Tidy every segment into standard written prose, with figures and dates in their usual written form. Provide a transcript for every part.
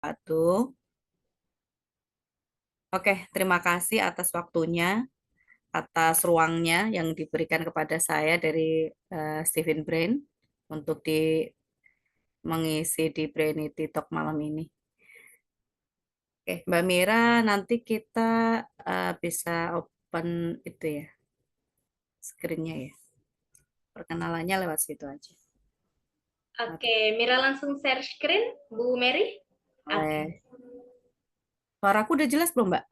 wabarakatuh. Oke, terima kasih atas waktunya, atas ruangnya yang diberikan kepada saya dari Steven Brain untuk mengisi di Brainity Talk malam ini. Oke, Mbak Mira, nanti kita bisa open itu ya, screen-nya ya. Perkenalannya lewat situ aja. Oke, Mira langsung share screen, Bu Mary. Oke. Boleh. Suaraku udah jelas belum, Mbak?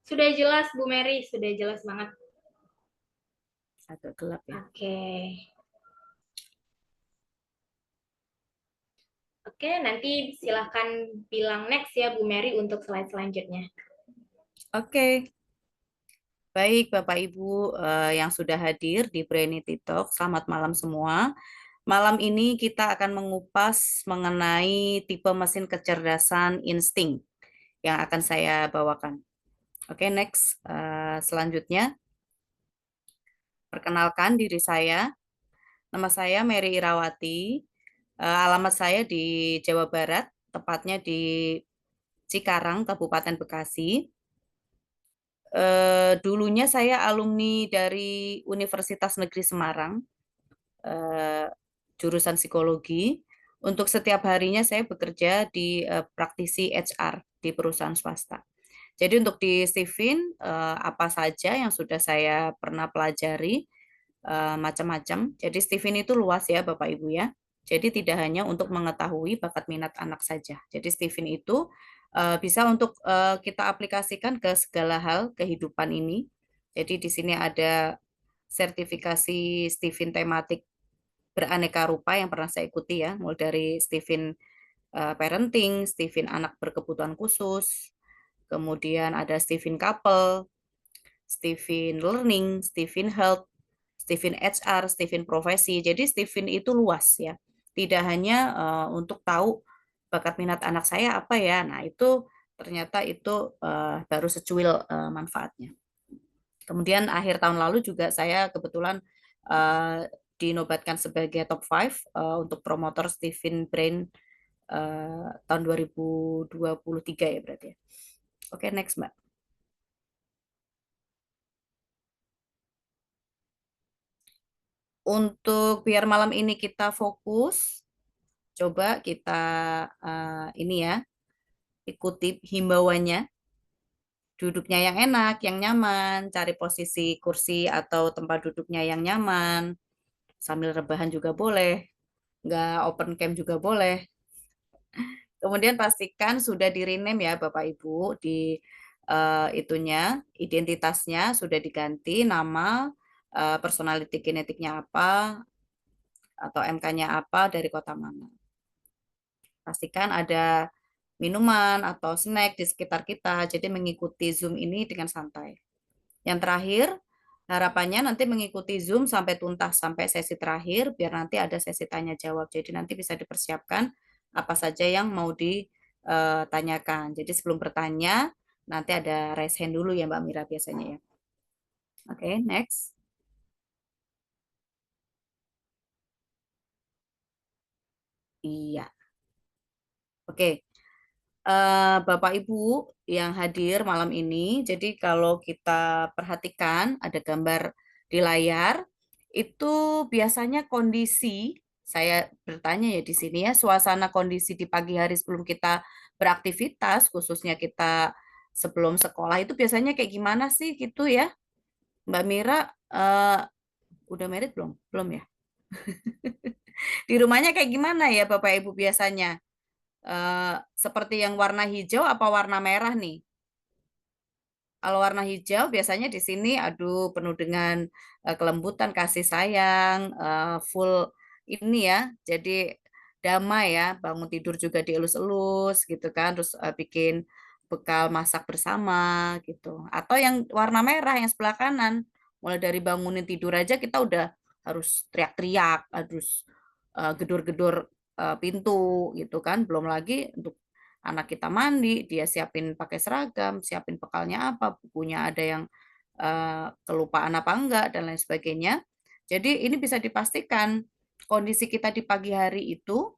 Sudah jelas, Bu Mary, sudah jelas banget. Agak gelap ya. Oke. Oke, nanti silahkan bilang next ya, Bu Mary, untuk slide selanjutnya. Oke. Baik, Bapak Ibu yang sudah hadir di Brainity Talk, selamat malam semua. Malam ini kita akan mengupas mengenai tipe mesin kecerdasan insting yang akan saya bawakan. Oke, next. Selanjutnya, perkenalkan diri saya. Nama saya Mary Irawati. Alamat saya di Jawa Barat, tepatnya di Cikarang, Kabupaten Bekasi. Dulunya saya alumni dari Universitas Negeri Semarang, jurusan psikologi. Untuk setiap harinya saya bekerja di praktisi HR di perusahaan swasta. Jadi untuk di Steven, apa saja yang sudah saya pernah pelajari, macam-macam. Jadi Steven itu luas ya Bapak Ibu ya. Jadi tidak hanya untuk mengetahui bakat minat anak saja. Jadi Steven itu bisa untuk kita aplikasikan ke segala hal kehidupan ini. Jadi di sini ada sertifikasi Steven tematik beraneka rupa yang pernah saya ikuti ya, mulai dari Steven parenting, Steven anak berkebutuhan khusus, kemudian ada Steven couple, Steven learning, Steven health, Steven HR, Steven profesi. Jadi Steven itu luas ya. Tidak hanya untuk tahu bakat minat anak saya apa ya. Nah, itu ternyata itu baru secuil manfaatnya. Kemudian akhir tahun lalu juga saya kebetulan dinobatkan sebagai top 5 untuk promotor Steven Brain tahun 2023 ya berarti ya. Oke, next Mbak. Untuk biar malam ini kita fokus, coba kita ini ya, ikuti himbauannya. Duduknya yang enak, yang nyaman, cari posisi kursi atau tempat duduknya yang nyaman, sambil rebahan juga boleh, nggak open cam juga boleh. Kemudian pastikan sudah di rename ya Bapak Ibu di itunya, identitasnya sudah diganti nama, personality kinetiknya apa atau MK-nya apa dari kota mana. Pastikan ada minuman atau snack di sekitar kita, jadi mengikuti Zoom ini dengan santai. Yang terakhir, harapannya nanti mengikuti Zoom sampai tuntas, sampai sesi terakhir, biar nanti ada sesi tanya jawab. Jadi nanti bisa dipersiapkan apa saja yang mau ditanyakan. Jadi sebelum bertanya, nanti ada raise hand dulu ya Mbak Mira biasanya ya. Oke, next. Iya. Oke. Bapak Ibu yang hadir malam ini, jadi kalau kita perhatikan ada gambar di layar, itu biasanya kondisi, saya bertanya ya di sini ya, suasana kondisi di pagi hari sebelum kita beraktivitas, khususnya kita sebelum sekolah itu biasanya kayak gimana sih gitu ya? Mbak Mira, eh, udah married belum? Belum ya? Di rumahnya kayak gimana ya Bapak Ibu biasanya? Seperti yang warna hijau apa warna merah nih? Kalau warna hijau biasanya di sini aduh penuh dengan kelembutan, kasih sayang, full ini ya. Jadi damai ya, bangun tidur juga dielus-elus gitu kan, terus bikin bekal masak bersama gitu. Atau yang warna merah yang sebelah kanan, mulai dari bangunin tidur aja kita udah harus teriak-teriak, harus gedor-gedor pintu gitu kan. Belum lagi untuk anak kita mandi, dia siapin pakai seragam, siapin bekalnya apa, bukunya ada yang kelupaan apa enggak, dan lain sebagainya. Jadi ini bisa dipastikan kondisi kita di pagi hari itu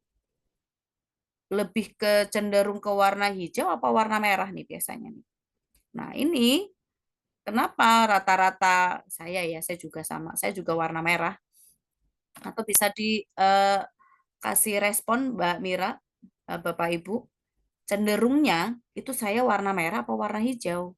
lebih ke cenderung ke warna hijau apa warna merah nih biasanya nih. Nah, ini kenapa rata-rata saya juga sama, saya juga warna merah. Atau bisa dikasih respon Mbak Mira, Bapak Ibu, cenderungnya itu saya warna merah apa warna hijau?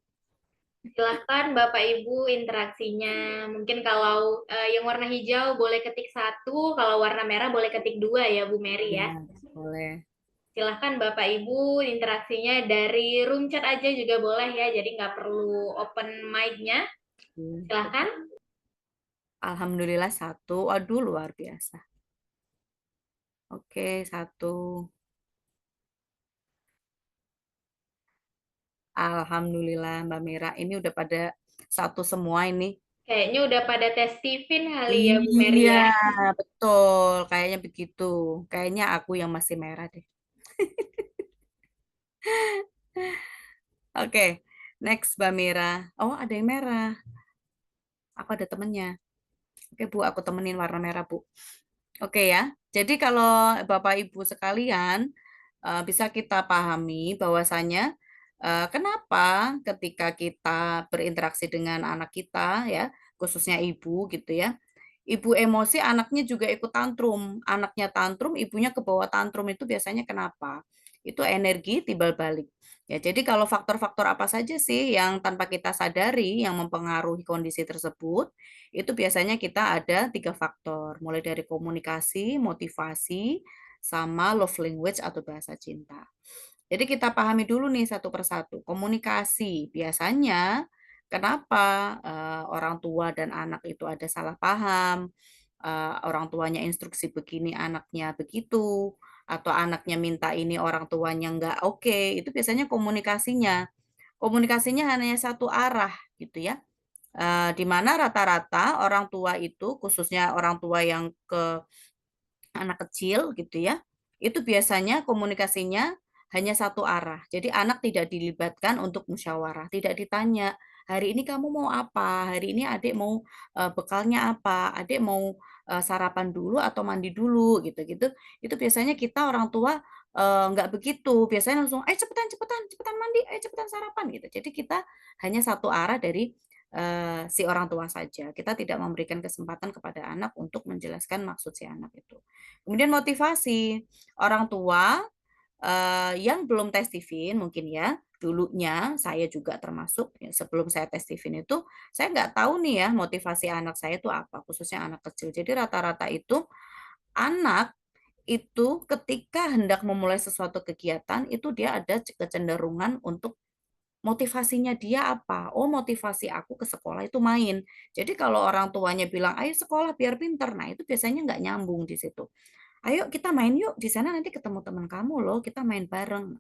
Silahkan Bapak Ibu interaksinya. Mungkin kalau yang warna hijau boleh ketik satu, kalau warna merah boleh ketik dua ya Bu Mary ya. Ya, boleh. Silahkan Bapak Ibu interaksinya dari room chat aja juga boleh ya, jadi nggak perlu open mic-nya. Silahkan. Alhamdulillah satu. Aduh, luar biasa. Oke, satu. Alhamdulillah Mbak Mira. Ini udah pada satu semua ini. Kayaknya udah pada tes Steven kali ya Bu Mary Iya, ya. betul. Kayaknya begitu. Kayaknya aku yang masih merah deh. Oke, next Mbak Mira. Oh, ada yang merah. Aku ada temennya. Oke, Bu, aku temenin warna merah, Bu. Oke ya. Jadi kalau Bapak Ibu sekalian bisa kita pahami bahwasanya kenapa ketika kita berinteraksi dengan anak kita ya, khususnya ibu gitu ya. Ibu emosi, anaknya juga ikut tantrum. Anaknya tantrum, ibunya ke bawah tantrum itu biasanya kenapa? Itu energi timbal balik. Ya, jadi kalau faktor-faktor apa saja sih yang tanpa kita sadari yang mempengaruhi kondisi tersebut, itu biasanya kita ada 3 faktor, mulai dari komunikasi, motivasi, sama love language atau bahasa cinta. Jadi kita pahami dulu nih satu persatu. Komunikasi, biasanya kenapa orang tua dan anak itu ada salah paham, orang tuanya instruksi begini, anaknya begitu, atau anaknya minta ini, orang tuanya nggak oke, itu biasanya komunikasinya. Komunikasinya hanya satu arah gitu ya. Di mana rata-rata orang tua itu, khususnya orang tua yang ke anak kecil gitu ya, itu biasanya komunikasinya hanya satu arah. Jadi anak tidak dilibatkan untuk musyawarah, tidak ditanya, "Hari ini kamu mau apa? Hari ini Adik mau bekalnya apa? Adik mau sarapan dulu atau mandi dulu?" Gitu-gitu. Itu biasanya kita orang tua nggak begitu, biasanya langsung, "Ayo cepetan cepetan, cepetan mandi, ayo cepetan sarapan," gitu. Jadi kita hanya satu arah dari si orang tua saja. Kita tidak memberikan kesempatan kepada anak untuk menjelaskan maksud si anak itu. Kemudian motivasi, orang tua yang belum tes TVIN mungkin ya, dulunya saya juga termasuk ya, sebelum saya tes TVIN itu saya nggak tahu nih ya motivasi anak saya itu apa, khususnya anak kecil. Jadi rata-rata itu anak itu ketika hendak memulai sesuatu kegiatan itu dia ada kecenderungan untuk motivasinya dia apa? Oh, motivasi aku ke sekolah itu main. Jadi kalau orang tuanya bilang, ayo sekolah biar pinter, nah itu biasanya nggak nyambung di situ. Ayo kita main yuk, di sana nanti ketemu teman kamu loh, kita main bareng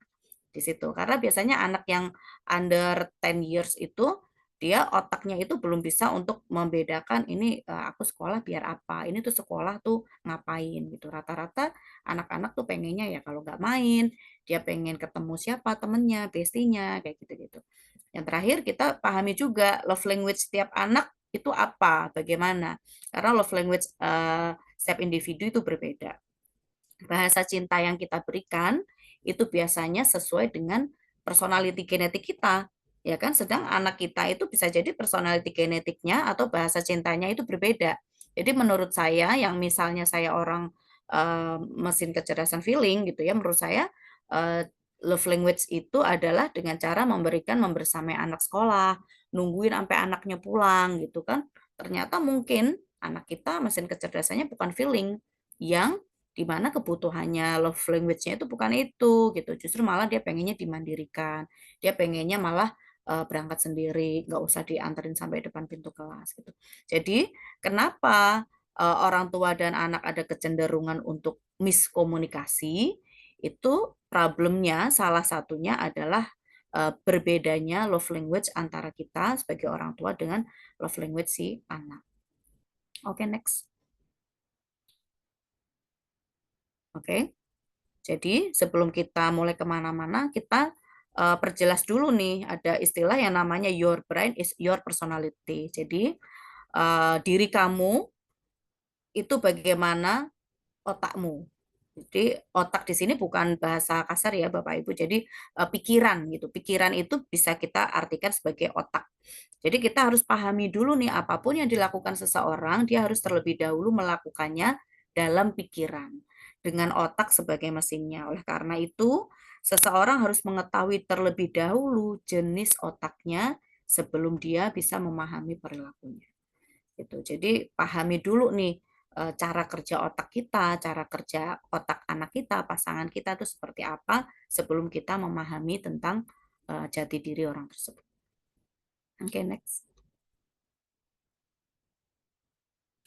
di situ. Karena biasanya anak yang under 10 years itu dia otaknya itu belum bisa untuk membedakan ini aku sekolah biar apa, ini tuh sekolah tuh ngapain gitu. Rata-rata anak-anak tuh pengennya ya kalau nggak main, dia pengen ketemu siapa temennya, bestinya, kayak gitu-gitu. Yang terakhir kita pahami juga love language setiap anak itu apa, bagaimana. Karena love language setiap individu itu berbeda. Bahasa cinta yang kita berikan itu biasanya sesuai dengan personality genetik kita, ya kan? Sedang anak kita itu bisa jadi personality genetiknya atau bahasa cintanya itu berbeda. Jadi menurut saya yang misalnya saya orang mesin kecerdasan feeling gitu ya, menurut saya love language itu adalah dengan cara memberikan membersamai anak sekolah, nungguin sampai anaknya pulang gitu kan. Ternyata mungkin anak kita mesin kecerdasannya bukan feeling, yang di mana kebutuhannya love language-nya itu bukan itu gitu. Justru malah dia pengennya dimandirikan. Dia pengennya malah berangkat sendiri, nggak usah dianterin sampai depan pintu kelas gitu. Jadi kenapa orang tua dan anak ada kecenderungan untuk miskomunikasi? Itu problemnya salah satunya adalah berbedanya love language antara kita sebagai orang tua dengan love language si anak. Oke, next. Oke. Jadi sebelum kita mulai kemana-mana, kita perjelas dulu nih, ada istilah yang namanya your brain is your personality. Jadi diri kamu itu bagaimana otakmu. Jadi otak di sini bukan bahasa kasar ya Bapak Ibu. Jadi pikiran gitu. Pikiran itu bisa kita artikan sebagai otak. Jadi kita harus pahami dulu nih apapun yang dilakukan seseorang, dia harus terlebih dahulu melakukannya dalam pikiran dengan otak sebagai mesinnya. Oleh karena itu, seseorang harus mengetahui terlebih dahulu jenis otaknya sebelum dia bisa memahami perilakunya. Gitu. Jadi pahami dulu nih cara kerja otak kita, cara kerja otak anak kita, pasangan kita itu seperti apa sebelum kita memahami tentang jati diri orang tersebut. Oke, next.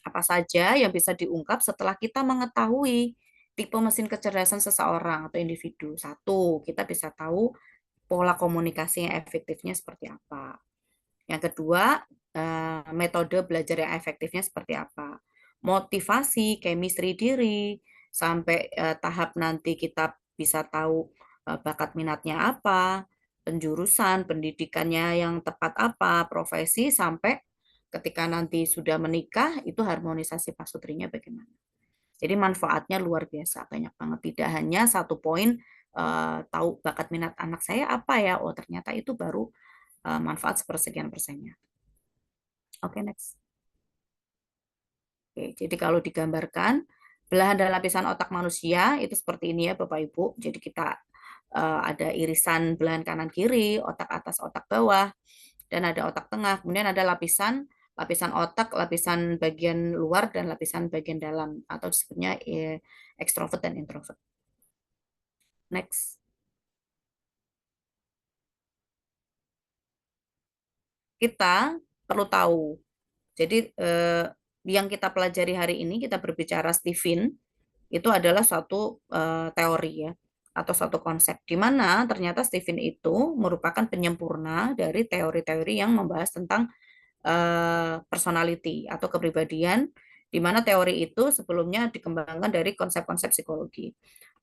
Apa saja yang bisa diungkap setelah kita mengetahui tipe mesin kecerdasan seseorang atau individu? Satu, kita bisa tahu pola komunikasi yang efektifnya seperti apa. Yang kedua, metode belajar yang efektifnya seperti apa. Motivasi, chemistry diri, sampai tahap nanti kita bisa tahu bakat minatnya apa, penjurusan, pendidikannya yang tepat apa, profesi, sampai ketika nanti sudah menikah, itu harmonisasi pasutrinya bagaimana. Jadi manfaatnya luar biasa, banyak banget. Tidak hanya satu poin, tahu bakat minat anak saya apa ya, oh ternyata itu baru manfaat sepersekian persennya. Oke, next. Oke, jadi kalau digambarkan, belahan dan lapisan otak manusia itu seperti ini ya Bapak Ibu. Jadi kita ada irisan belahan kanan kiri, otak atas, otak bawah, dan ada otak tengah. Kemudian ada lapisan lapisan otak, lapisan bagian luar dan lapisan bagian dalam atau disebutnya extrovert dan introvert. Next. Kita perlu tahu. Jadi yang kita pelajari hari ini kita berbicara Stephen itu adalah suatu teori ya atau suatu konsep di mana ternyata Stephen itu merupakan penyempurna dari teori-teori yang membahas tentang personality atau kepribadian di mana teori itu sebelumnya dikembangkan dari konsep-konsep psikologi.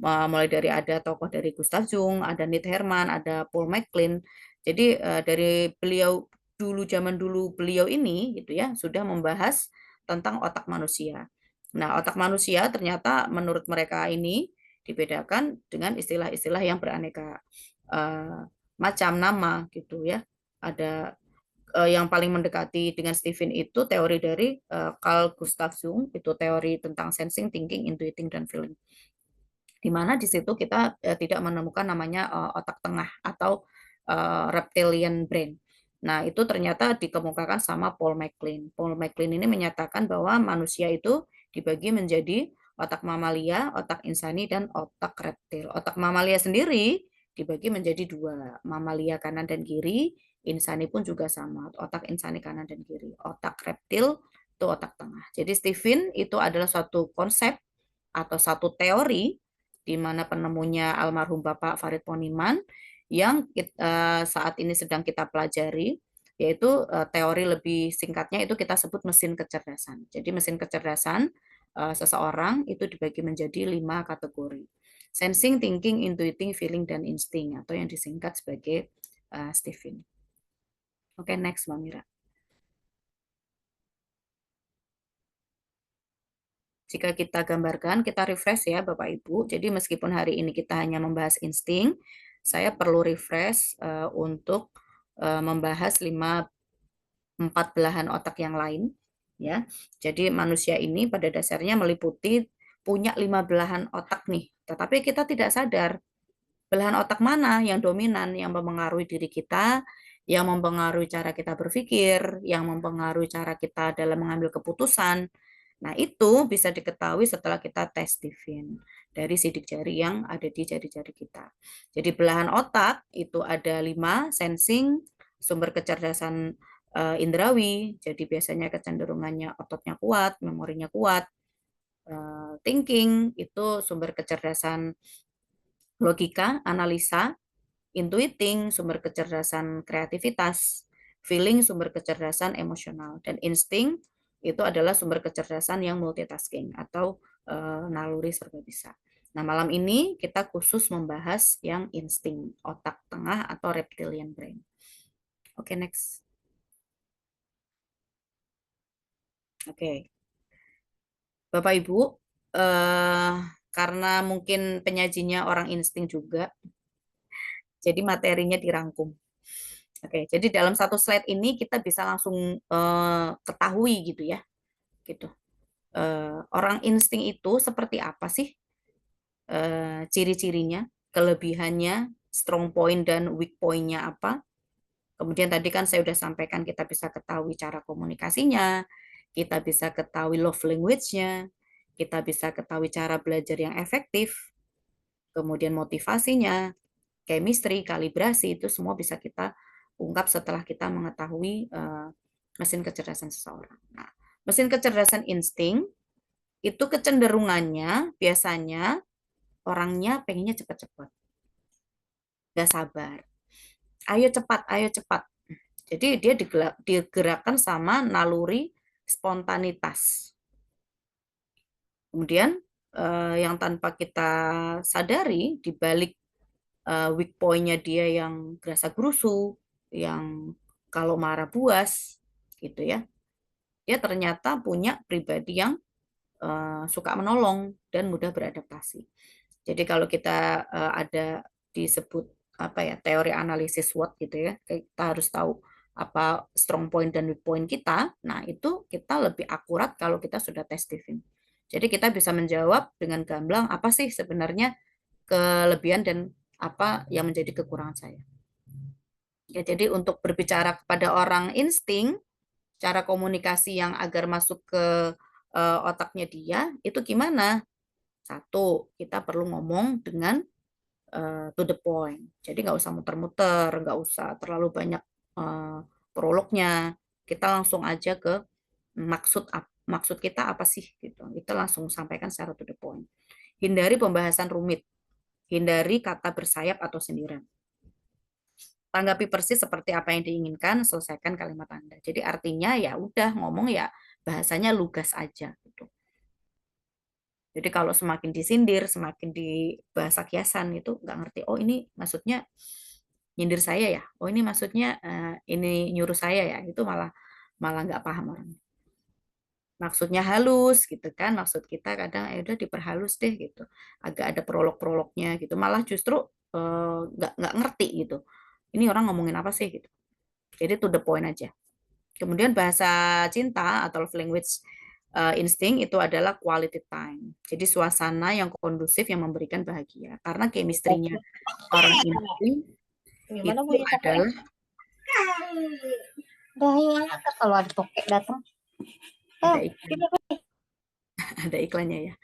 Mulai dari ada tokoh dari Gustav Jung, ada Nick Herman, ada Paul MacLean. Jadi dari beliau dulu zaman dulu beliau ini gitu ya sudah membahas tentang otak manusia. Nah, otak manusia ternyata menurut mereka ini dibedakan dengan istilah-istilah yang beraneka macam nama gitu ya. Ada yang paling mendekati dengan Stephen itu teori dari Carl Gustav Jung, itu teori tentang sensing, thinking, intuiting, dan feeling. Di mana di situ kita tidak menemukan namanya otak tengah atau reptilian brain. Nah, itu ternyata dikemukakan sama Paul MacLean. Paul MacLean ini menyatakan bahwa manusia itu dibagi menjadi otak mamalia, otak insani, dan otak reptil. Otak mamalia sendiri dibagi menjadi dua, mamalia kanan dan kiri, insani pun juga sama, otak insani kanan dan kiri. Otak reptil itu otak tengah. Jadi Stephen itu adalah suatu konsep atau satu teori di mana penemunya almarhum Bapak Farid Poniman yang saat ini sedang kita pelajari, yaitu teori lebih singkatnya itu kita sebut mesin kecerdasan. Jadi mesin kecerdasan seseorang itu dibagi menjadi 5 kategori. Sensing, thinking, intuiting, feeling, dan insting atau yang disingkat sebagai Stephen. Oke, next Mbak Mira. Jika kita gambarkan, kita refresh ya Bapak Ibu. Jadi meskipun hari ini kita hanya membahas insting, saya perlu refresh untuk membahas 4 belahan otak yang lain. Ya, jadi manusia ini pada dasarnya meliputi punya 5 belahan otak nih. Tetapi kita tidak sadar belahan otak mana yang dominan, yang mempengaruhi diri kita, yang mempengaruhi cara kita berpikir, yang mempengaruhi cara kita dalam mengambil keputusan. Nah, itu bisa diketahui setelah kita tes Stephen dari sidik jari yang ada di jari-jari kita. Jadi belahan otak itu ada 5, sensing, sumber kecerdasan indrawi, jadi biasanya kecenderungannya ototnya kuat, memorinya kuat. Thinking itu sumber kecerdasan logika, analisa, intuiting, sumber kecerdasan kreativitas, feeling, sumber kecerdasan emosional, dan insting itu adalah sumber kecerdasan yang multitasking atau naluri serba bisa. Nah, malam ini kita khusus membahas yang insting, otak tengah atau reptilian brain. Oke, next. Oke, Bapak Ibu, eh, karena mungkin penyajinya orang insting juga, jadi materinya dirangkum. Oke, jadi dalam satu slide ini kita bisa langsung ketahui gitu ya, gitu. Orang insting itu seperti apa sih ciri-cirinya, kelebihannya, strong point dan weak point-nya apa. Kemudian tadi kan saya sudah sampaikan kita bisa ketahui cara komunikasinya, kita bisa ketahui love language-nya, kita bisa ketahui cara belajar yang efektif, kemudian motivasinya, chemistry, kalibrasi, itu semua bisa kita ungkap setelah kita mengetahui mesin kecerdasan seseorang. Nah, mesin kecerdasan insting itu kecenderungannya biasanya orangnya pengennya cepat-cepat, gak sabar. Ayo cepat, ayo cepat. Jadi dia digerakkan sama naluri spontanitas. Kemudian yang tanpa kita sadari di balik weak point-nya dia yang gerasa gerusu, yang kalau marah buas, gitu ya. Dia ternyata punya pribadi yang suka menolong dan mudah beradaptasi. Jadi kalau kita ada disebut apa ya teori analisis SWOT gitu ya, kita harus tahu apa strong point dan weak point kita. Nah itu kita lebih akurat kalau kita sudah testing. Jadi kita bisa menjawab dengan gamblang apa sih sebenarnya kelebihan dan apa yang menjadi kekurangan saya. Ya, jadi untuk berbicara kepada orang insting, cara komunikasi yang agar masuk ke otaknya dia itu gimana? Satu, kita perlu ngomong dengan to the point. Jadi nggak usah muter-muter, nggak usah terlalu banyak prolognya. Kita langsung aja ke maksud kita apa sih gitu. Kita langsung sampaikan secara to the point. Hindari pembahasan rumit, hindari kata bersayap atau sindiran. Tanggapi persis seperti apa yang diinginkan, selesaikan kalimat Anda. Jadi artinya ya udah ngomong ya bahasanya lugas aja gitu. Jadi kalau semakin disindir, semakin di bahasa kiasan itu nggak ngerti. Oh ini maksudnya nyindir saya ya. Oh ini maksudnya ini nyuruh saya ya. Itu malah malah nggak paham orang. Maksudnya halus gitu kan. Maksud kita kadang udah diperhalus deh gitu. Agak ada prolog-prolognya gitu. Malah justru nggak ngerti gitu. Ini orang ngomongin apa sih gitu. Jadi to the point aja. Kemudian bahasa cinta atau love language insting itu adalah quality time. Jadi suasana yang kondusif yang memberikan bahagia. Karena chemistry-nya orang insting Gimana itu bunyi tokek? adalah Bahaya kalau ada tokek datang. ada iklan, ada iklannya ya.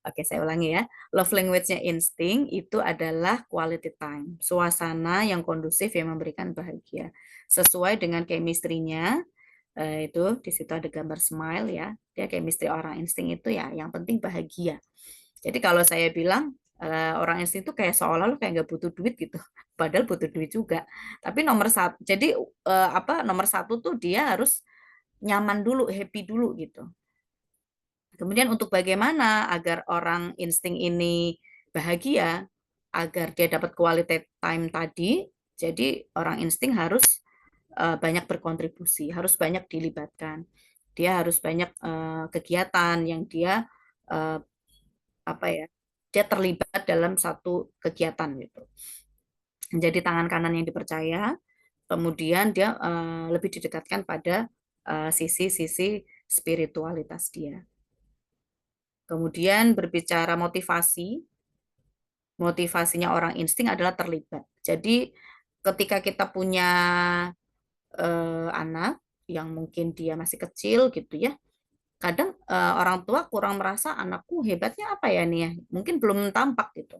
Oke, saya ulangi ya. Love language-nya insting itu adalah quality time. Suasana yang kondusif yang memberikan bahagia. Sesuai dengan chemistry-nya, itu di situ ada gambar smile ya. Dia chemistry orang insting itu ya yang penting bahagia. Jadi kalau saya bilang orang insting itu kayak seolah-olah kayak nggak butuh duit gitu. Padahal butuh duit juga. Tapi nomor satu, jadi nomor satu tuh dia harus nyaman dulu, happy dulu gitu. Kemudian untuk bagaimana agar orang insting ini bahagia, agar dia dapat quality time tadi, jadi orang insting harus banyak berkontribusi, harus banyak dilibatkan. Dia harus banyak kegiatan yang dia apa ya, dia terlibat dalam satu kegiatan gitu. Jadi tangan kanan yang dipercaya, kemudian dia lebih didekatkan pada sisi-sisi spiritualitas dia. Kemudian berbicara motivasi, motivasinya orang insting adalah terlibat. Jadi ketika kita punya anak yang mungkin dia masih kecil gitu ya, kadang orang tua kurang merasa anakku hebatnya apa ya nih ya, mungkin belum tampak gitu.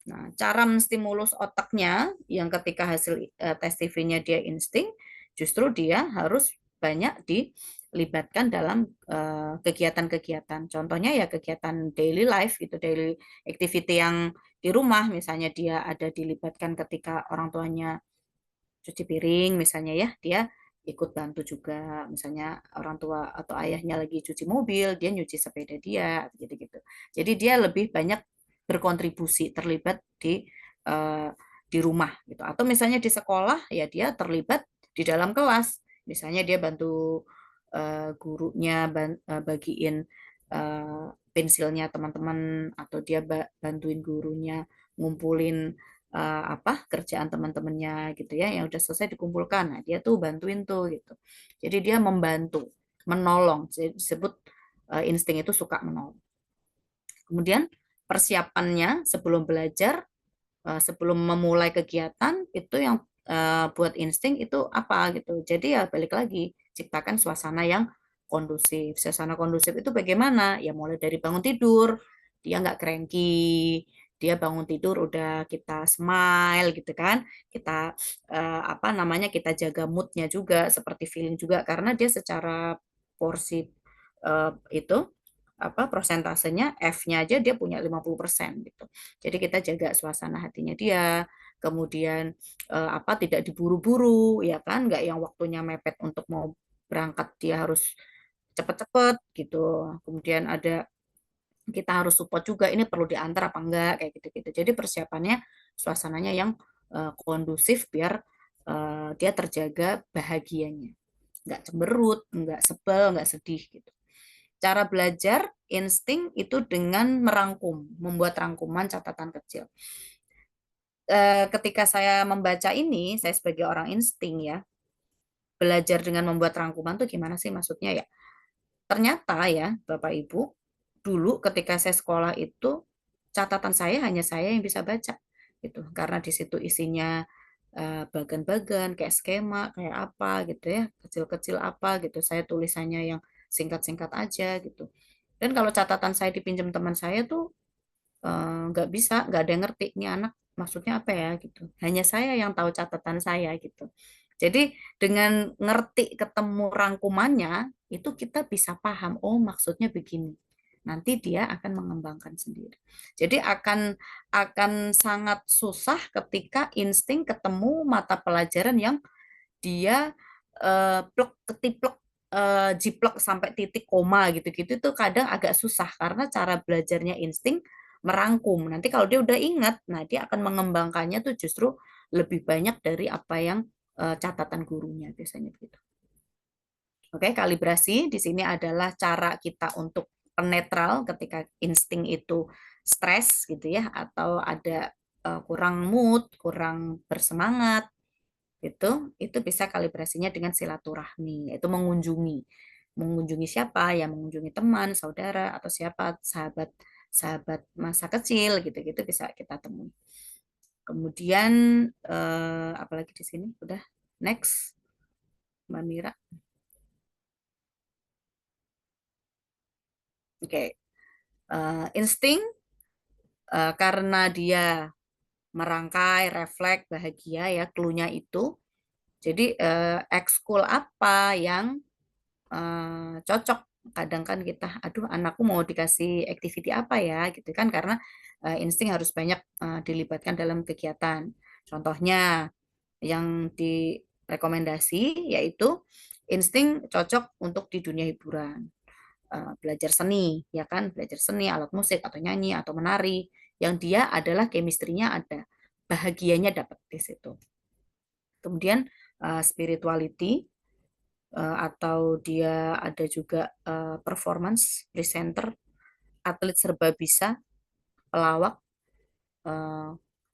Nah, cara menstimulus otaknya yang ketika hasil tes TV-nya dia insting, justru dia harus banyak dilibatkan dalam kegiatan-kegiatan. Contohnya ya kegiatan daily life gitu, daily activity yang di rumah, misalnya dia ada dilibatkan ketika orang tuanya cuci piring, misalnya ya, dia ikut bantu juga. Misalnya orang tua atau ayahnya lagi cuci mobil, dia nyuci sepeda dia, gitu-gitu. Jadi dia lebih banyak berkontribusi, terlibat eh, di rumah gitu. Atau misalnya di sekolah ya dia terlibat di dalam kelas. Misalnya dia bantu gurunya bagiin pensilnya teman-teman atau dia bantuin gurunya ngumpulin kerjaan teman-temannya gitu ya yang udah selesai dikumpulkan. Nah, dia tuh bantuin tuh gitu. Jadi dia membantu, menolong. Jadi disebut insting itu suka menolong. Kemudian persiapannya sebelum belajar, sebelum memulai kegiatan itu yang buat insting itu apa gitu. Jadi ya balik lagi ciptakan suasana yang kondusif. Suasana kondusif itu bagaimana? Ya mulai dari bangun tidur, dia nggak cranky, dia bangun tidur udah kita smile gitu kan. Kita kita jaga moodnya juga seperti feeling juga karena dia secara porsi itu prosentasenya F-nya aja dia punya 50% gitu. Jadi kita jaga suasana hatinya dia, kemudian tidak diburu-buru ya kan, nggak yang waktunya mepet untuk mau berangkat dia harus cepet-cepet gitu. Kemudian ada kita harus support juga ini perlu diantar apa enggak kayak gitu-gitu. Jadi persiapannya suasananya yang kondusif biar dia terjaga bahagianya. Nggak cemberut, nggak sebel, nggak sedih gitu. Cara belajar insting itu dengan merangkum, membuat rangkuman catatan kecil. Ketika saya membaca ini, saya sebagai orang insting ya, belajar dengan membuat rangkuman tuh gimana sih maksudnya ya? Ternyata ya, Bapak Ibu, dulu ketika saya sekolah itu catatan saya hanya yang bisa baca gitu. Karena di situ isinya bagan-bagan kayak skema, kayak apa gitu ya, kecil-kecil apa gitu. Saya tulisannya yang singkat-singkat aja gitu. Dan kalau catatan saya dipinjam teman saya tuh nggak bisa, nggak ada yang ngerti ini anak maksudnya apa ya gitu. Hanya saya yang tahu catatan saya gitu. Jadi dengan ngerti ketemu rangkumannya itu kita bisa paham, oh maksudnya begini. Nanti dia akan mengembangkan sendiri. Jadi akan sangat susah ketika insting ketemu mata pelajaran yang dia plek ketiplek jiplek sampai titik koma gitu-gitu itu kadang agak susah karena cara belajarnya insting merangkum. Nanti kalau dia udah ingat, nah dia akan mengembangkannya tuh justru lebih banyak dari apa yang catatan gurunya biasanya begitu. Oke, kalibrasi di sini adalah cara kita untuk penetral ketika insting itu stres gitu ya atau ada kurang mood, kurang bersemangat itu bisa kalibrasinya dengan silaturahmi, yaitu mengunjungi. Mengunjungi siapa? Ya mengunjungi teman, saudara atau siapa sahabat sahabat masa kecil gitu-gitu bisa kita temui. Kemudian apalagi di sini udah next Mbak Mira. Oke. Insting karena dia merangkai, refleks, bahagia ya, clue-nya itu. Jadi ekskul apa yang cocok kadang kan kita aduh anakku mau dikasih activity apa ya gitu kan karena insting harus banyak dilibatkan dalam kegiatan contohnya yang direkomendasi yaitu insting cocok untuk di dunia hiburan belajar seni ya kan belajar seni alat musik atau nyanyi atau menari yang dia adalah chemistry-nya ada bahagianya dapat di situ kemudian spirituality atau dia ada juga performance presenter, atlet serba bisa, pelawak,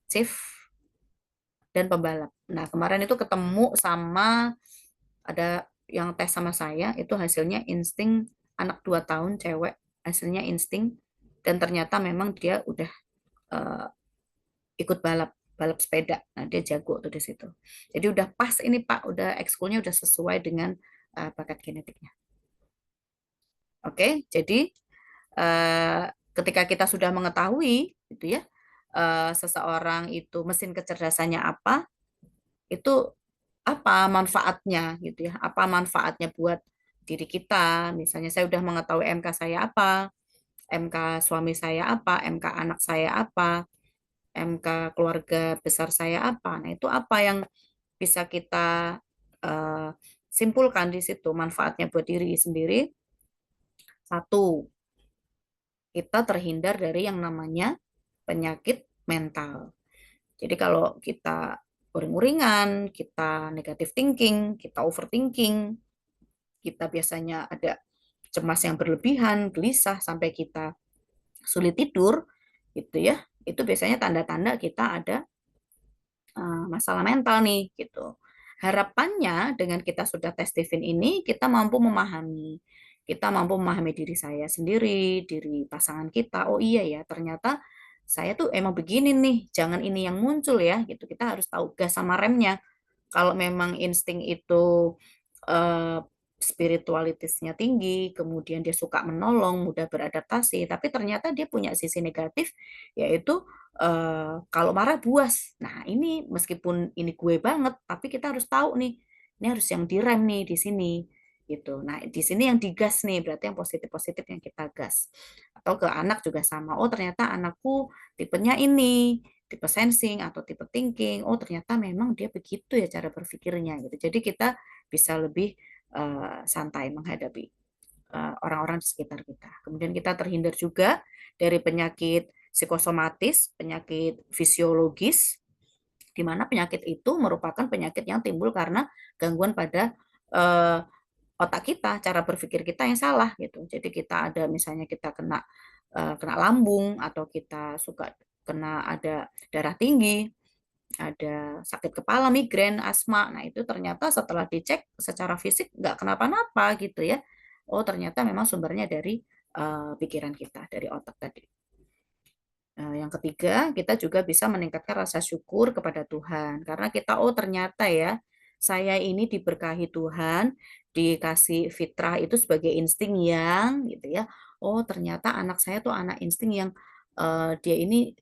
chief dan pembalap. Nah, kemarin itu ketemu sama ada yang tes sama saya, itu hasilnya insting anak 2 tahun cewek, hasilnya insting dan ternyata memang dia udah uh, ikut balap balap sepeda. Nah, dia jago tuh di situ. Jadi udah pas ini Pak, udah ekskulnya udah sesuai dengan bakat genetiknya. Oke, jadi eh, ketika kita sudah mengetahui gitu ya seseorang itu mesin kecerdasannya apa itu apa manfaatnya gitu ya apa manfaatnya buat diri kita misalnya saya udah mengetahui MK saya apa MK suami saya apa MK anak saya apa MK keluarga besar saya apa nah itu apa yang bisa kita eh, simpulkan di situ manfaatnya buat diri sendiri satu kita terhindar dari yang namanya penyakit mental. Jadi kalau kita uring-uringan, kita negative thinking, kita overthinking, kita biasanya ada cemas yang berlebihan, gelisah sampai kita sulit tidur, gitu ya, itu biasanya tanda-tanda kita ada masalah mental nih, gitu. Harapannya dengan kita sudah tes Stephen ini, kita mampu memahami diri saya sendiri, diri pasangan kita. Oh iya ya, ternyata saya tuh emang begini nih, jangan ini yang muncul ya, gitu. Kita harus tahu gas sama remnya. Kalau memang insting itu eh, spiritualitasnya tinggi, kemudian dia suka menolong, mudah beradaptasi, tapi ternyata dia punya sisi negatif, yaitu kalau marah buas. Nah, ini meskipun ini gue banget, tapi kita harus tahu nih, ini harus yang direm nih di sini gitu. Nah, di sini yang digas nih, berarti yang positif-positif yang kita gas. Atau ke anak juga sama. Oh, ternyata anakku tipenya ini, tipe sensing atau tipe thinking. Oh, ternyata memang dia begitu ya cara berpikirnya gitu. Jadi kita bisa lebih santai menghadapi orang-orang di sekitar kita. Kemudian kita terhindar juga dari penyakit psikosomatis, penyakit fisiologis, di mana penyakit itu merupakan penyakit yang timbul karena gangguan pada eh, otak kita, cara berpikir kita yang salah gitu. Jadi kita ada misalnya kita kena lambung atau kita suka kena ada darah tinggi, ada sakit kepala, migrain, asma. Nah, itu ternyata setelah dicek secara fisik nggak kenapa-napa gitu ya. Oh, ternyata memang sumbernya dari pikiran kita, dari otak tadi. Yang ketiga, kita juga bisa meningkatkan rasa syukur kepada Tuhan. Karena kita, oh ternyata ya, saya ini diberkahi Tuhan, dikasih fitrah itu sebagai insting yang, gitu ya. Oh ternyata anak saya tuh anak insting yang dia ini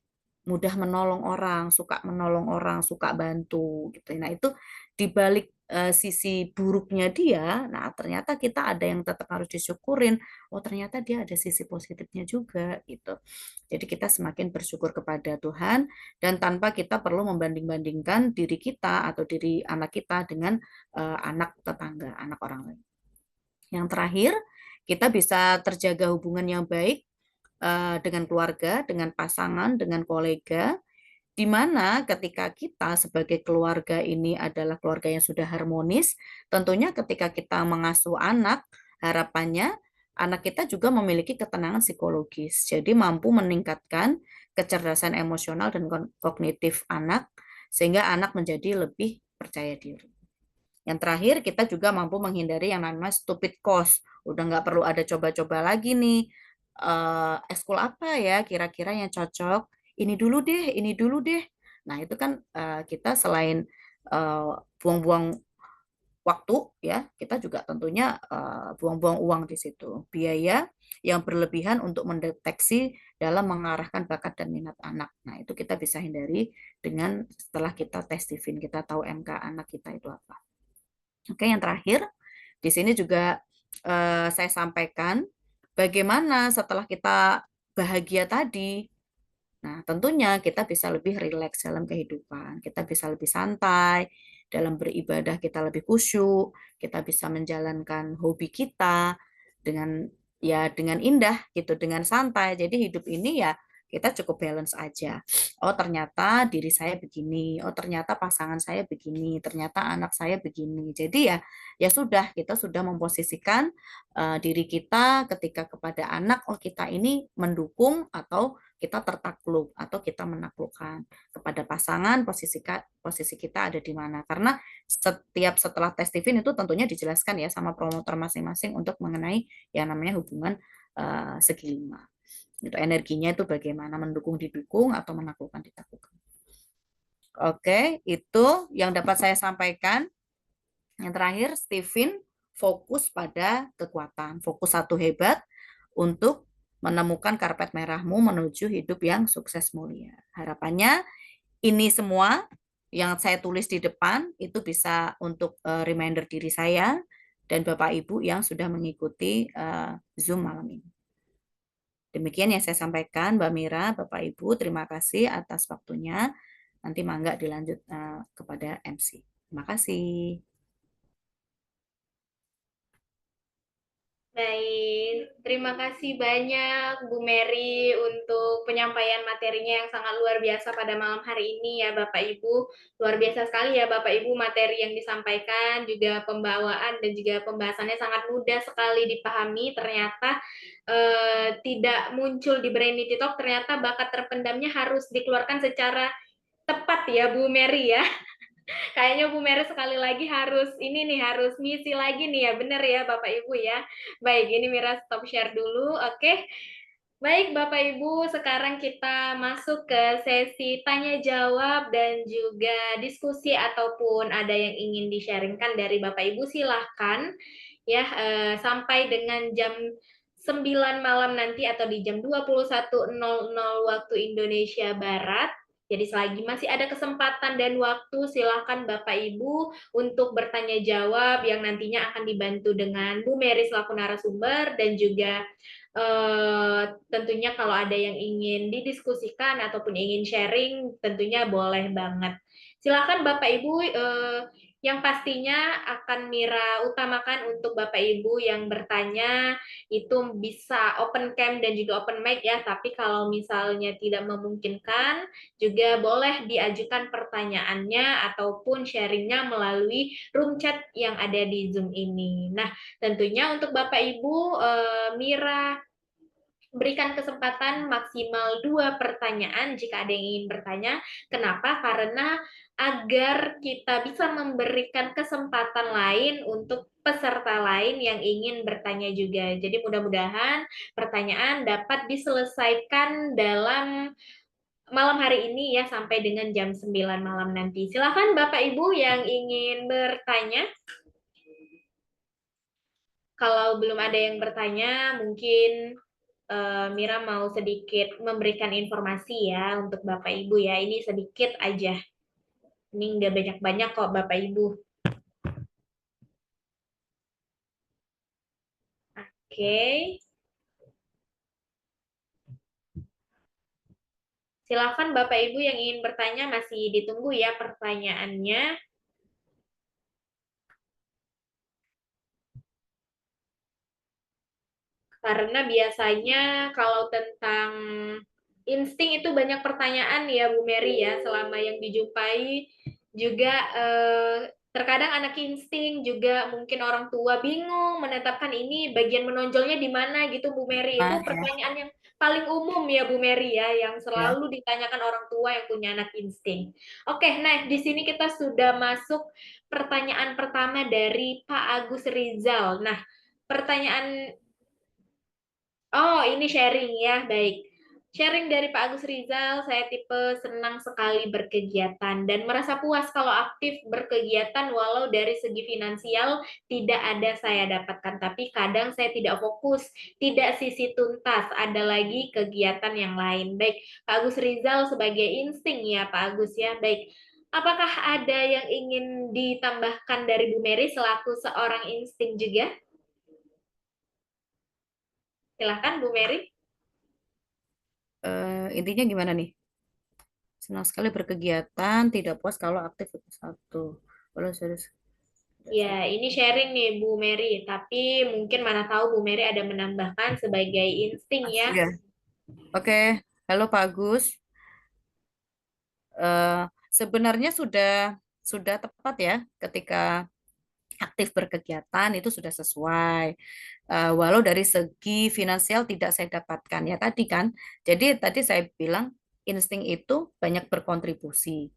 mudah menolong orang, suka bantu, gitu. Nah itu dibalik sisi buruknya dia, nah ternyata kita ada yang tetap harus disyukurin. Oh ternyata dia ada sisi positifnya juga, gitu. Jadi kita semakin bersyukur kepada Tuhan dan tanpa kita perlu membanding-bandingkan diri kita atau diri anak kita dengan anak tetangga, anak orang lain. Yang terakhir, kita bisa terjaga hubungan yang baik dengan keluarga, dengan pasangan, dengan kolega, di mana ketika kita sebagai keluarga ini adalah keluarga yang sudah harmonis, tentunya ketika kita mengasuh anak, harapannya anak kita juga memiliki ketenangan psikologis. Jadi mampu meningkatkan kecerdasan emosional dan kognitif anak, sehingga anak menjadi lebih percaya diri. Yang terakhir, kita juga mampu menghindari yang namanya stupid cost. Udah nggak perlu ada coba-coba lagi nih. Ekskul apa ya kira-kira yang cocok? Ini dulu deh. Nah, itu kan kita selain buang-buang waktu ya, kita juga tentunya buang-buang uang di situ. Biaya yang berlebihan untuk mendeteksi dalam mengarahkan bakat dan minat anak. Nah, itu kita bisa hindari dengan setelah kita tes Stephen, kita tahu MK anak kita itu apa. Oke, yang terakhir, di sini juga saya sampaikan bagaimana setelah kita bahagia tadi. Nah, tentunya kita bisa lebih rileks dalam kehidupan. Kita bisa lebih santai dalam beribadah, kita lebih khusyuk, kita bisa menjalankan hobi kita dengan dengan indah gitu, dengan santai. Jadi hidup ini ya kita cukup balance aja. Oh, ternyata diri saya begini. Oh, ternyata pasangan saya begini. Ternyata anak saya begini. Jadi ya sudah kita sudah memposisikan diri kita ketika kepada anak, oh kita ini mendukung atau kita tertakluk atau kita menaklukkan. Kepada pasangan posisi kita ada di mana. Karena setiap setelah tes Stephen itu tentunya dijelaskan ya sama promotor masing-masing untuk mengenai yang namanya hubungan segi 5. Itu energinya itu bagaimana mendukung didukung atau menaklukkan ditaklukkan. Oke, itu yang dapat saya sampaikan. Yang terakhir, Stephen fokus pada kekuatan, fokus satu hebat untuk menemukan karpet merahmu menuju hidup yang sukses mulia. Harapannya ini semua yang saya tulis di depan itu bisa untuk reminder diri saya dan Bapak Ibu yang sudah mengikuti Zoom malam ini. Demikian yang saya sampaikan, Mbak Mira, Bapak Ibu, terima kasih atas waktunya. Nanti mangga dilanjut kepada MC. Terima kasih. Baik, terima kasih banyak Bu Mary untuk penyampaian materinya yang sangat luar biasa pada malam hari ini ya Bapak Ibu. Luar biasa sekali ya Bapak Ibu materi yang disampaikan, juga pembawaan dan juga pembahasannya sangat mudah sekali dipahami. Ternyata tidak muncul di Brainy Talk, ternyata bakat terpendamnya harus dikeluarkan secara tepat ya Bu Mary ya. Kayaknya Bu Mary sekali lagi harus ini nih, harus ngisi lagi nih ya, bener ya Bapak Ibu ya. Baik, ini Mira stop share dulu. Oke. Baik Bapak Ibu, sekarang kita masuk ke sesi tanya jawab dan juga diskusi ataupun ada yang ingin di-sharingkan dari Bapak Ibu silahkan ya sampai dengan jam 9 malam nanti atau di jam 21.00 waktu Indonesia Barat. Jadi selagi masih ada kesempatan dan waktu, silakan Bapak Ibu untuk bertanya jawab yang nantinya akan dibantu dengan Bu Mary selaku narasumber dan juga tentunya kalau ada yang ingin didiskusikan ataupun ingin sharing, tentunya boleh banget. Silakan Bapak Ibu yang pastinya akan Mira utamakan untuk Bapak Ibu yang bertanya itu bisa open cam dan juga open mic ya, tapi kalau misalnya tidak memungkinkan juga boleh diajukan pertanyaannya ataupun sharingnya melalui room chat yang ada di Zoom ini. Nah, tentunya untuk Bapak Ibu, Mira berikan kesempatan maksimal 2 pertanyaan jika ada yang ingin bertanya. Kenapa? Karena agar kita bisa memberikan kesempatan lain untuk peserta lain yang ingin bertanya juga. Jadi mudah-mudahan pertanyaan dapat diselesaikan dalam malam hari ini ya sampai dengan jam 9 malam nanti. Silakan Bapak Ibu yang ingin bertanya. Kalau belum ada yang bertanya, mungkin Mira mau sedikit memberikan informasi ya untuk Bapak Ibu ya. Ini sedikit aja. Ini nggak banyak-banyak kok Bapak Ibu. Oke. Silakan Bapak Ibu yang ingin bertanya masih ditunggu ya pertanyaannya. Karena biasanya kalau tentang insting itu banyak pertanyaan ya Bu Mary ya selama yang dijumpai juga terkadang anak insting juga mungkin orang tua bingung menetapkan ini bagian menonjolnya di mana gitu Bu Mary. Itu Ah, ya, pertanyaan yang paling umum ya Bu Mary ya yang ya. selalu ditanyakan orang tua yang punya anak insting. Oke, nah di sini kita sudah masuk pertanyaan pertama dari Pak Agus Rizal. Nah, pertanyaan Oh, ini sharing ya, baik. Sharing dari Pak Agus Rizal, saya tipe senang sekali berkegiatan dan merasa puas kalau aktif berkegiatan walau dari segi finansial tidak ada saya dapatkan, tapi kadang saya tidak fokus, tidak sisi tuntas, ada lagi kegiatan yang lain. Baik, Pak Agus Rizal sebagai insting ya, Pak Agus ya, baik. Apakah ada yang ingin ditambahkan dari Bu Mary selaku seorang insting juga? Silahkan Bu Mary. Intinya gimana nih? Senang sekali berkegiatan, tidak puas kalau aktif itu satu. Kalau serius, tidak Ya, saya. ini sharing nih Bu Mary, tapi mungkin mana tahu Bu Mary ada menambahkan sebagai insting ya. Ya. Oke, halo Pak Agus. Eh, Sebenarnya sudah tepat ya ketika aktif berkegiatan itu sudah sesuai. Walau dari segi finansial tidak saya dapatkan ya tadi kan. Jadi tadi saya bilang insting itu banyak berkontribusi,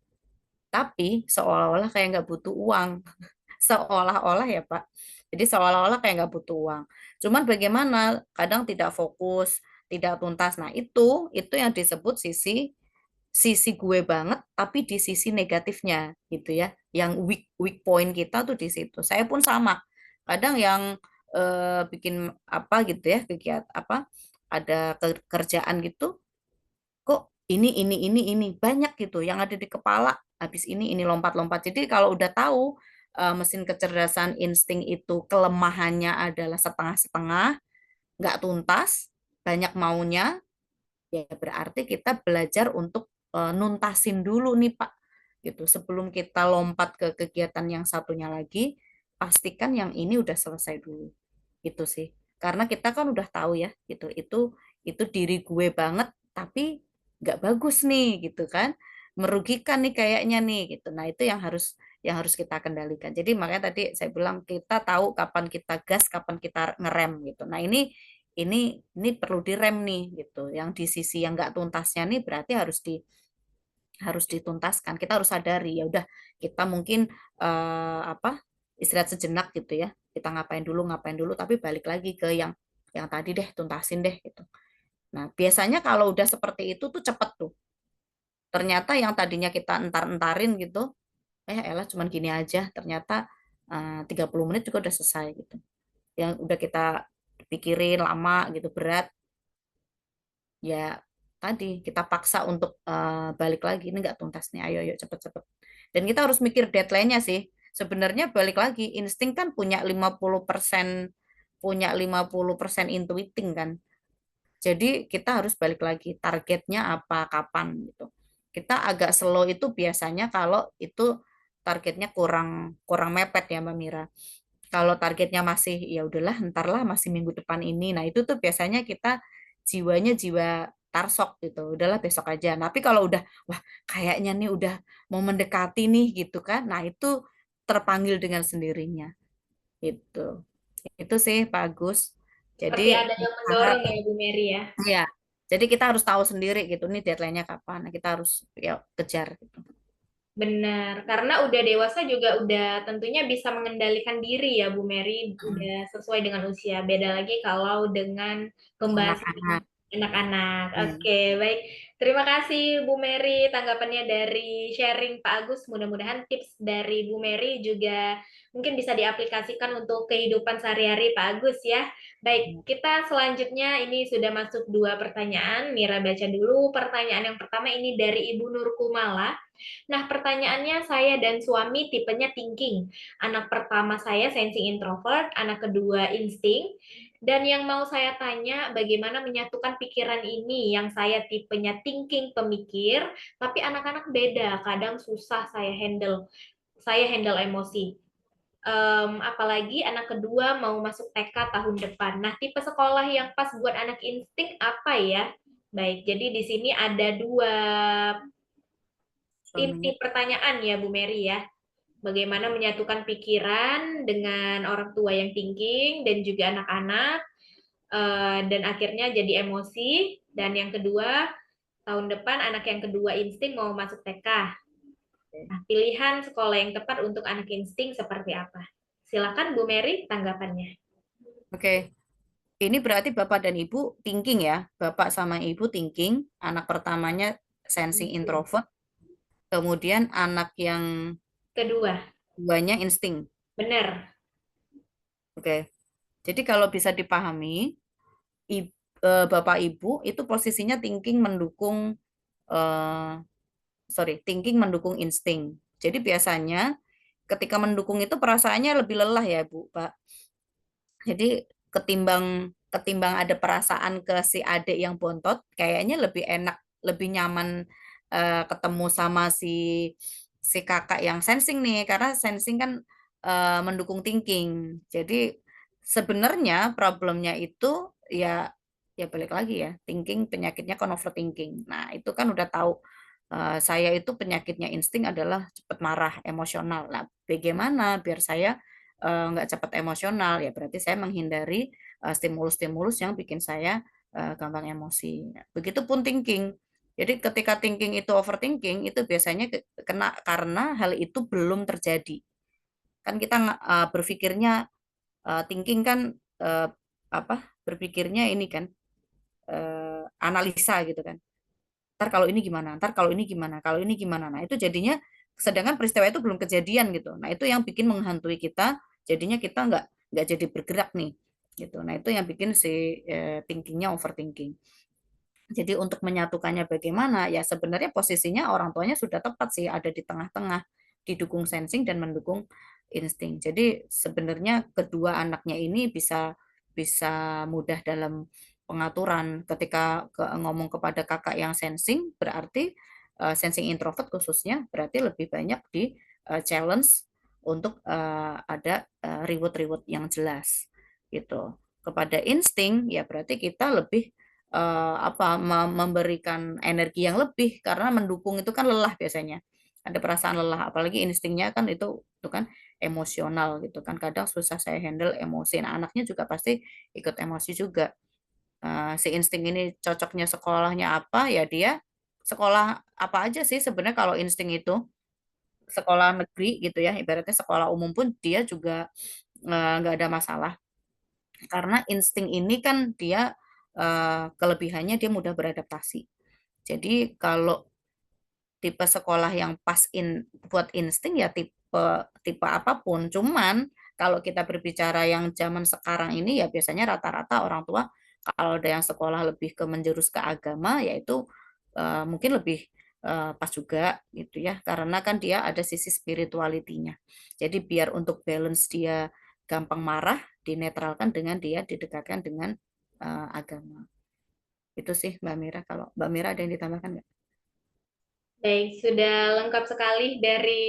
tapi seolah-olah kayak nggak butuh uang, seolah-olah ya Pak. Jadi seolah-olah kayak nggak butuh uang. Cuman bagaimana kadang tidak fokus, tidak tuntas. Nah itu yang disebut sisi sisi gue banget, tapi di sisi negatifnya gitu ya. Yang weak weak point kita tuh di situ. Saya pun sama. Kadang yang bikin apa gitu ya kegiatan apa ada kerjaan gitu kok ini banyak gitu yang ada di kepala habis ini lompat-lompat. Jadi kalau udah tahu mesin kecerdasan insting itu kelemahannya adalah setengah-setengah, nggak tuntas, banyak maunya, ya berarti kita belajar untuk nuntasin dulu nih Pak. Gitu. Sebelum kita lompat ke kegiatan yang satunya lagi, pastikan yang ini udah selesai dulu. Itu sih. karena kita kan udah tahu ya gitu, itu diri gue banget, tapi nggak bagus nih gitu kan, merugikan nih kayaknya nih gitu. Nah itu yang harus kita kendalikan. Jadi makanya tadi saya bilang kita tahu kapan kita gas, kapan kita ngerem gitu. Nah ini perlu direm nih gitu. Yang di sisi yang nggak tuntasnya nih berarti harus dituntaskan. Kita harus sadari ya udah kita mungkin apa istirahat sejenak gitu ya. Kita ngapain dulu tapi balik lagi ke yang tadi deh tuntasin deh gitu. Nah, biasanya kalau udah seperti itu tuh cepet tuh. Ternyata yang tadinya kita entar-entarin gitu, elah cuman gini aja, ternyata 30 menit juga udah selesai gitu. Yang udah kita pikirin lama gitu berat, ya tadi kita paksa untuk balik lagi ini nggak tuntas nih, ayo ayo cepet-cepet. Dan kita harus mikir deadline-nya sih. Sebenarnya balik lagi insting kan punya 50% intuiting kan. Jadi kita harus balik lagi targetnya apa kapan gitu. Kita agak slow itu biasanya kalau itu targetnya kurang kurang mepet ya Mbak Mira. Kalau targetnya masih ya udahlah ntar lah masih minggu depan ini. Nah itu tuh biasanya kita jiwanya jiwa tarsok gitu. Udahlah besok aja. Tapi kalau udah wah kayaknya nih udah mau mendekati nih gitu kan. Nah itu terpanggil dengan sendirinya itu. Itu sih Pak Agus. Jadi Seperti ada yang cara mendorong ya Bu Mary ya. ya. Jadi kita harus tahu sendiri gitu nih deadline-nya kapan. Nah, kita harus ya kejar gitu. Benar, karena udah dewasa juga udah tentunya bisa mengendalikan diri ya Bu Mary, Hmm. udah sesuai dengan usia. Beda lagi kalau dengan pembahasan Anak-anak. anak-anak. Hmm. Oke, baik. Terima kasih Bu Mary tanggapannya dari sharing Pak Agus. Mudah-mudahan tips dari Bu Mary juga mungkin bisa diaplikasikan untuk kehidupan sehari-hari Pak Agus ya. Baik, kita selanjutnya ini sudah masuk dua pertanyaan. Mira baca dulu pertanyaan yang pertama ini dari Ibu Nur Kumala. Nah, pertanyaannya saya dan suami tipenya thinking. Anak pertama saya sensing introvert, anak kedua insting. Dan yang mau saya tanya, bagaimana menyatukan pikiran ini yang saya tipenya thinking pemikir, tapi anak-anak beda, kadang susah saya handle emosi. Apalagi anak kedua mau masuk TK tahun depan. Nah, tipe sekolah yang pas buat anak insting apa ya? Baik, jadi di sini ada dua inti Suaminya. pertanyaan ya Bu Mary ya. Bagaimana menyatukan pikiran dengan orang tua yang thinking dan juga anak-anak dan akhirnya jadi emosi. Dan yang kedua, tahun depan anak yang kedua insting mau masuk TK. Nah, pilihan sekolah yang tepat untuk anak insting seperti apa? Silakan Bu Mary tanggapannya. Oke. Ini berarti Bapak dan Ibu thinking ya. Bapak sama Ibu thinking, anak pertamanya sensing introvert, kemudian anak yang Kedua, duanya insting. benar. Oke. Jadi kalau bisa dipahami, Bapak Ibu itu posisinya thinking mendukung eh, thinking mendukung insting. Jadi biasanya ketika mendukung itu perasaannya lebih lelah ya, Bu, Pak. Jadi ketimbang ketimbang ada perasaan ke si adik yang bontot, kayaknya lebih enak, lebih nyaman ketemu sama si kakak yang sensing nih, karena sensing kan mendukung thinking. Jadi sebenarnya problemnya itu ya balik lagi ya, thinking penyakitnya kan overthinking. Nah, itu kan udah tahu saya itu penyakitnya insting adalah cepat marah, emosional. Nah, bagaimana biar saya nggak cepat emosional ya berarti saya menghindari stimulus-stimulus yang bikin saya gampang emosi. Begitupun thinking. Jadi ketika thinking itu overthinking itu biasanya kena karena hal itu belum terjadi. Kan kita berpikirnya thinking kan apa berpikirnya ini kan analisa gitu kan. Ntar kalau ini gimana, ntar kalau ini gimana, kalau ini gimana. Nah itu jadinya, sedangkan peristiwa itu belum kejadian gitu. Nah itu yang bikin menghantui kita, jadinya kita nggak jadi bergerak nih, gitu. Nah itu yang bikin si thinkingnya overthinking. Jadi untuk menyatukannya bagaimana? Ya sebenarnya posisinya orang tuanya sudah tepat sih, ada di tengah-tengah, didukung sensing dan mendukung insting. Jadi sebenarnya kedua anaknya ini bisa bisa mudah dalam pengaturan. Ketika ngomong kepada kakak yang sensing, berarti sensing introvert khususnya berarti lebih banyak di challenge untuk ada reward-reward yang jelas gitu. kepada insting, ya berarti kita lebih memberikan energi yang lebih karena mendukung itu kan lelah biasanya. Ada perasaan lelah, apalagi instingnya kan itu kan emosional gitu kan. Kadang susah saya handle emosi. Nah, anaknya juga pasti ikut emosi juga. Si insting ini cocoknya sekolahnya apa, ya dia sekolah apa aja sih sebenarnya kalau insting itu sekolah negeri gitu ya, ibaratnya sekolah umum pun dia juga nggak ada masalah karena insting ini kan dia kelebihannya dia mudah beradaptasi. Jadi kalau tipe sekolah yang pas buat insting ya tipe tipe apapun. Cuman kalau kita berbicara yang zaman sekarang ini ya biasanya rata-rata orang tua kalau ada yang sekolah lebih ke menjurus ke agama yaitu mungkin lebih pas juga gitu ya. Karena kan dia ada sisi spiritualitinya. Jadi biar untuk balance dia gampang marah dinetralkan dengan dia didekatkan dengan agama. Itu sih Mbak Mira. Kalau Mbak Mira ada yang ditambahkan nggak? Baik, sudah lengkap sekali dari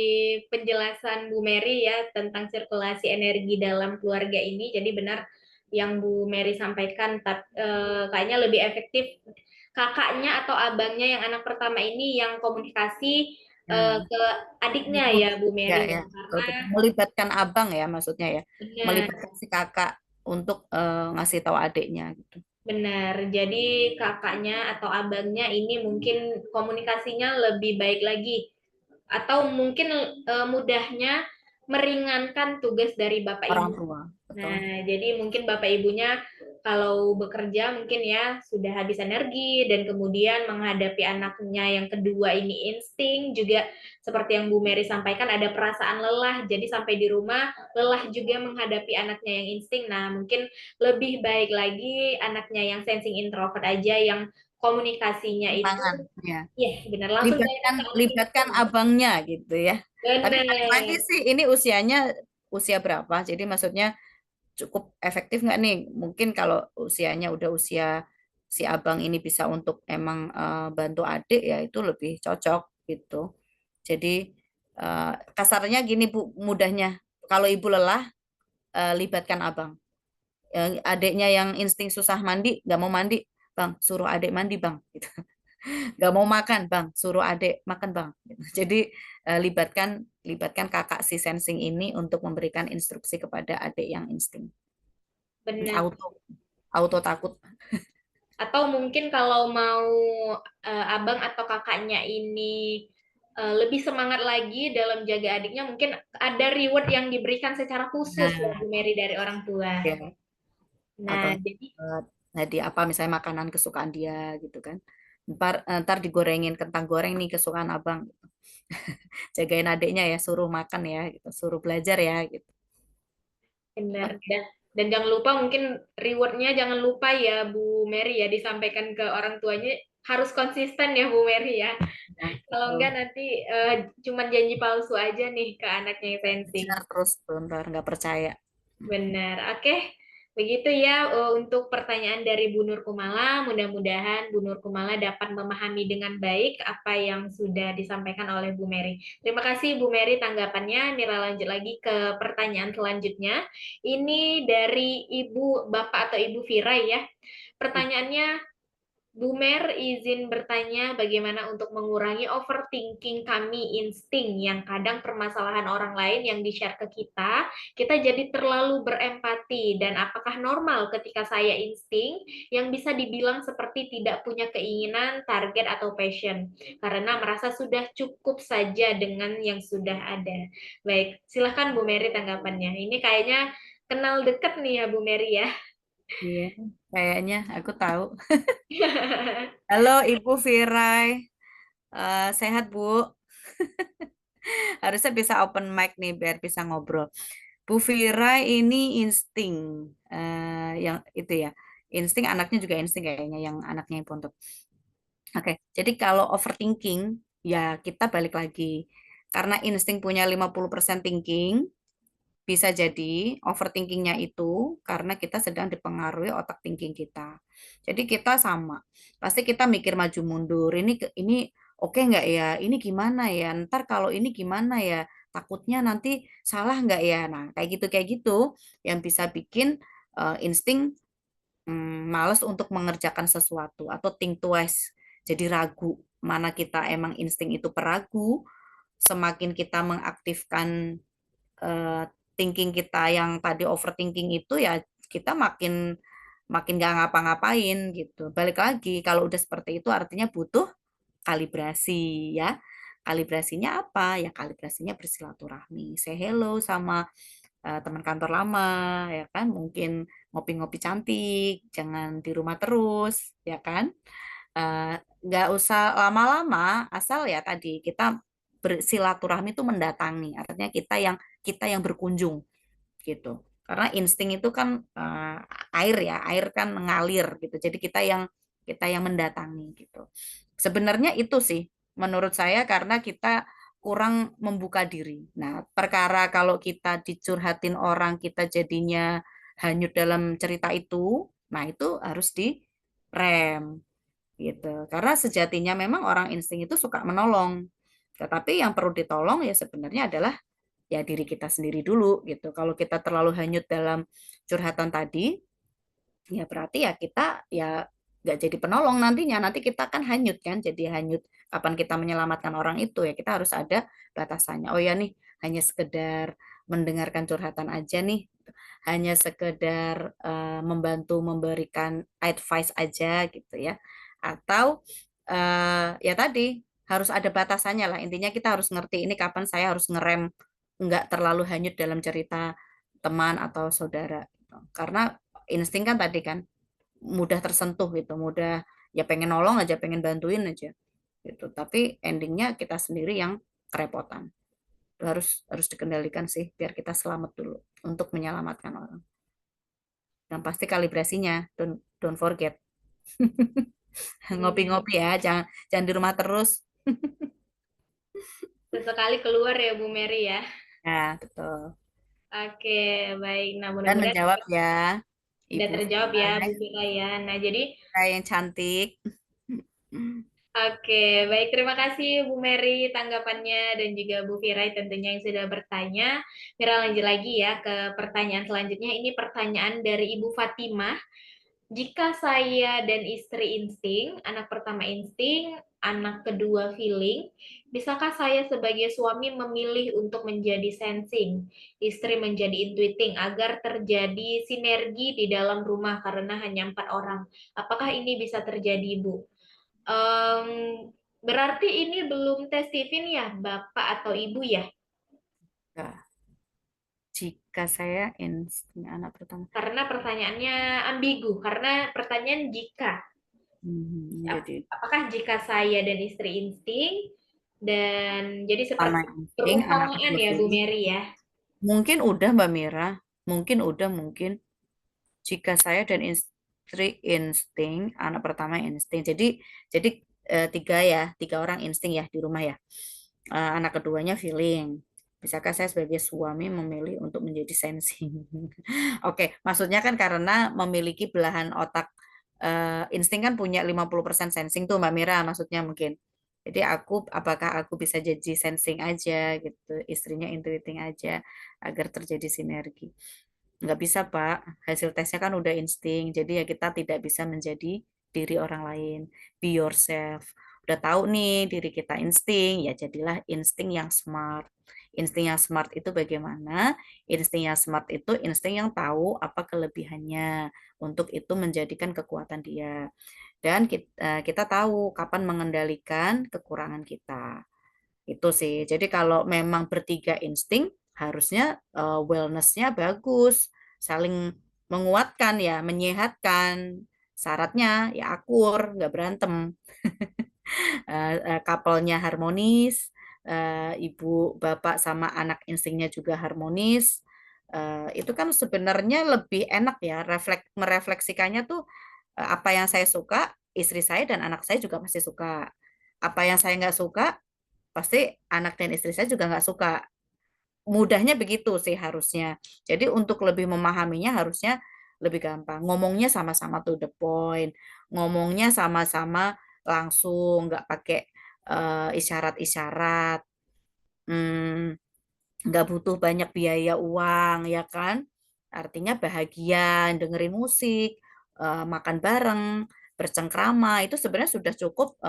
penjelasan Bu Mary ya tentang sirkulasi energi dalam keluarga ini. Jadi benar yang Bu Mary sampaikan, kayaknya lebih efektif kakaknya atau abangnya yang anak pertama ini yang komunikasi Nah, ke adiknya itu ya Bu ya Mary ya ya. betul, Karena betul. Melibatkan abang ya maksudnya ya, benar, melibatkan si kakak untuk ngasih tahu adiknya gitu. benar. Jadi kakaknya atau abangnya ini mungkin komunikasinya lebih baik lagi atau mungkin mudahnya meringankan tugas dari bapak Orang ibu. tua betul. Nah, jadi mungkin bapak ibunya kalau bekerja mungkin ya sudah habis energi dan kemudian menghadapi anaknya yang kedua ini insting juga seperti yang Bu Mary sampaikan ada perasaan lelah. Jadi sampai di rumah lelah juga menghadapi anaknya yang insting. Nah, mungkin lebih baik lagi anaknya yang sensing introvert aja yang komunikasinya itu Tantangan ya, ya benar langsung libatkan direct ke anak libatkan insting. abangnya gitu ya. Tapi balik lagi Benar. sih ini usianya usia berapa, jadi maksudnya cukup efektif nggak nih? Mungkin kalau usianya udah usia si abang ini bisa untuk emang bantu adik ya itu lebih cocok gitu. Jadi kasarnya gini Bu, mudahnya kalau ibu lelah libatkan abang. Adiknya yang insting susah mandi, nggak mau mandi, bang suruh adik mandi bang. Gitu. Nggak mau makan bang, suruh adik makan bang. Gitu. Jadi libatkan libatkan kakak si sensing ini untuk memberikan instruksi kepada adik yang insting. Terus Benar. auto auto takut. Atau mungkin kalau mau abang atau kakaknya ini lebih semangat lagi dalam jaga adiknya, mungkin ada reward yang diberikan secara khusus ya Nah, Bu Mary dari orang tua. ya. Atau Nah, jadi hadiah apa misalnya makanan kesukaan dia gitu kan. Ntar digorengin kentang goreng nih kesukaan abang. Jagain adiknya ya, suruh makan ya, gitu. Suruh belajar ya, gitu. benar. Oke. Dan jangan lupa mungkin rewardnya jangan lupa ya Bu Mary ya disampaikan ke orang tuanya harus konsisten ya Bu Mary ya. Nah, Kalau betul. enggak nanti cuman janji palsu aja nih ke anaknya yang sensing. Belajar terus, bentar nggak percaya. Benar. Oke, begitu ya untuk pertanyaan dari Bu Nur Kumala. Mudah-mudahan Bu Nur Kumala dapat memahami dengan baik apa yang sudah disampaikan oleh Bu Mary. Terima kasih Bu Mary tanggapannya. Mira lanjut lagi ke pertanyaan selanjutnya. Ini dari Ibu Bapak atau Ibu Vira ya. Pertanyaannya, Bumer izin bertanya bagaimana untuk mengurangi overthinking kami insting yang kadang permasalahan orang lain yang di-share ke kita jadi terlalu berempati dan apakah normal ketika saya insting yang bisa dibilang seperti tidak punya keinginan, target atau passion karena merasa sudah cukup saja dengan yang sudah ada. Baik, silakan Bu Mary tanggapannya. Ini kayaknya kenal dekat nih ya Bu Mary ya. Iya, kayaknya aku tahu. Halo Ibu Virai. Sehat Bu? Harusnya bisa open mic nih biar bisa ngobrol. Bu Virai ini insting yang itu ya. Insting anaknya juga insting kayaknya yang anaknya yang bontot. Oke, jadi kalau overthinking ya kita balik lagi. Karena insting punya 50% thinking, bisa jadi overthinkingnya itu karena kita sedang dipengaruhi otak thinking kita. Jadi kita sama, pasti kita mikir maju mundur. Ini oke nggak ya? Ini gimana ya? Ntar kalau ini gimana ya? Takutnya nanti salah nggak ya? Nah kayak gitu yang bisa bikin insting males untuk mengerjakan sesuatu atau think twice. Jadi ragu mana kita emang insting itu peragu, semakin kita mengaktifkan eh, thinking kita yang tadi overthinking itu ya kita makin makin nggak ngapa-ngapain gitu. Balik lagi kalau udah seperti itu artinya butuh kalibrasi ya. Kalibrasinya apa? Ya kalibrasinya bersilaturahmi. Say hello sama teman kantor lama ya kan, mungkin ngopi-ngopi cantik, jangan di rumah terus ya kan. Eh, nggak usah lama-lama, asal ya tadi kita bersilaturahmi itu mendatangi, artinya kita yang berkunjung gitu. Karena insting itu kan air ya, air kan mengalir gitu. Jadi kita yang mendatangi gitu. Sebenarnya itu sih menurut saya karena kita kurang membuka diri. Nah, perkara kalau kita dicurhatin orang, kita jadinya hanyut dalam cerita itu, nah itu harus direm gitu. Karena sejatinya memang orang insting itu suka menolong. Tetapi yang perlu ditolong ya sebenarnya adalah ya diri kita sendiri dulu gitu. Kalau kita terlalu hanyut dalam curhatan tadi, ya berarti ya kita ya nggak jadi penolong nantinya. Nanti kita kan hanyut kan, jadi hanyut. Kapan kita menyelamatkan orang itu ya kita harus ada batasannya. Oh ya nih, hanya sekedar mendengarkan curhatan aja nih, hanya sekedar membantu memberikan advice aja gitu ya. Atau ya tadi harus ada batasannya lah. Intinya kita harus ngerti ini kapan saya harus ngerem, nggak terlalu hanyut dalam cerita teman atau saudara gitu. Karena insting kan tadi kan mudah tersentuh gitu, mudah ya pengen nolong aja, pengen bantuin aja gitu. Tapi endingnya kita sendiri yang kerepotan. Itu harus dikendalikan sih biar kita selamat dulu untuk menyelamatkan orang. Dan pasti kalibrasinya, don't forget. Hmm, Ngopi-ngopi ya, jangan jangan di rumah terus. sesekali keluar ya Bu Mary ya. Ya, betul. Oke, baik. Nah, Dan mudah-mudahan menjawab ya, sudah Ibu terjawab Vira, ya Bu Vira ya. Nah, jadi yang cantik. oke, baik. Terima kasih Bu Mary tanggapannya dan juga Bu Firai tentunya yang sudah bertanya. Mira lanjut lagi ya ke pertanyaan selanjutnya. Ini pertanyaan dari Ibu Fatimah. Jika saya dan istri insting, anak pertama insting, anak kedua feeling, bisakah saya sebagai suami memilih untuk menjadi sensing, istri menjadi intuiting agar terjadi sinergi di dalam rumah karena hanya 4 orang? Apakah ini bisa terjadi, Bu? Em, berarti ini belum tes Steven ya, Bapak atau Ibu ya? Ya, jika saya insting anak pertama. Karena pertanyaannya ambigu, karena pertanyaan jika. Jadi Apakah jika saya dan istri insting, dan jadi pertama seperti insting, anak perumpamaan kedua ya Bu feeling. Mary ya. Mungkin udah Mbak Mira, mungkin jika saya dan istri insting, anak pertama insting. Jadi tiga orang insting ya di rumah ya. Anak keduanya feeling. Bisakah saya sebagai suami memilih untuk menjadi sensing? Oke, maksudnya kan karena memiliki belahan otak insting kan punya 50% sensing tuh Mbak Mira maksudnya mungkin. Jadi apakah aku bisa jadi sensing aja gitu, istrinya intuiting aja agar terjadi sinergi. Nggak bisa, Pak. Hasil tesnya kan udah insting. Jadi ya kita tidak bisa menjadi diri orang lain. Be yourself. Udah tahu nih diri kita insting, ya jadilah insting yang smart. Insting yang smart itu bagaimana? Insting yang smart itu insting yang tahu apa kelebihannya untuk itu menjadikan kekuatan dia. Dan kita tahu kapan mengendalikan kekurangan kita. Itu sih. Jadi kalau memang bertiga insting, harusnya wellness-nya bagus, saling menguatkan ya, menyehatkan. Syaratnya ya akur, nggak berantem. Couple-nya harmonis, ibu, bapak sama anak instingnya juga harmonis. Itu kan sebenarnya lebih enak ya, merefleksikannya tuh apa yang saya suka, istri saya dan anak saya juga pasti suka. Apa yang saya nggak suka, pasti anak dan istri saya juga nggak suka. Mudahnya begitu sih harusnya. Jadi untuk lebih memahaminya harusnya lebih gampang. Ngomongnya sama-sama to the point. Ngomongnya sama-sama langsung, nggak pakai isyarat-isyarat. Hmm, nggak butuh banyak biaya uang, ya kan? Artinya bahagia, dengerin musik, makan bareng, bercengkrama, itu sebenarnya sudah cukup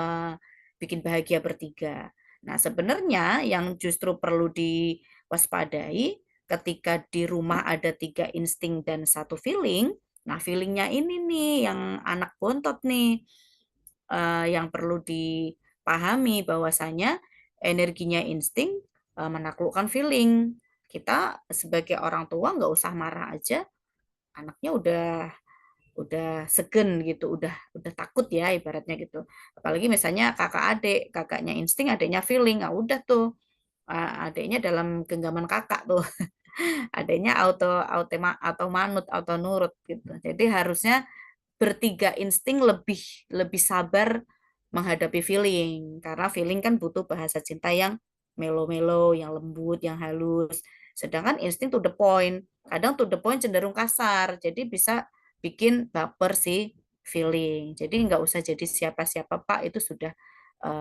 bikin bahagia bertiga. Nah, sebenarnya yang justru perlu diwaspadai ketika di rumah ada 3 insting dan 1 feeling. Nah, feelingnya ini nih yang anak bontot nih, yang perlu dipahami bahwasanya energinya insting menaklukkan feeling. Kita sebagai orang tua nggak usah marah aja, anaknya udah segen gitu, udah takut ya ibaratnya gitu. Apalagi misalnya kakak adik, kakaknya insting, adiknya feeling, ah udah tuh, adiknya dalam genggaman kakak tuh, adiknya auto manut, auto nurut gitu. Jadi harusnya bertiga insting lebih lebih sabar menghadapi feeling, karena feeling kan butuh bahasa cinta yang melo-melo, yang lembut, yang halus. Sedangkan insting to the point, kadang to the point cenderung kasar, jadi bisa bikin baper si feeling. Jadi nggak usah jadi siapa-siapa Pak, itu sudah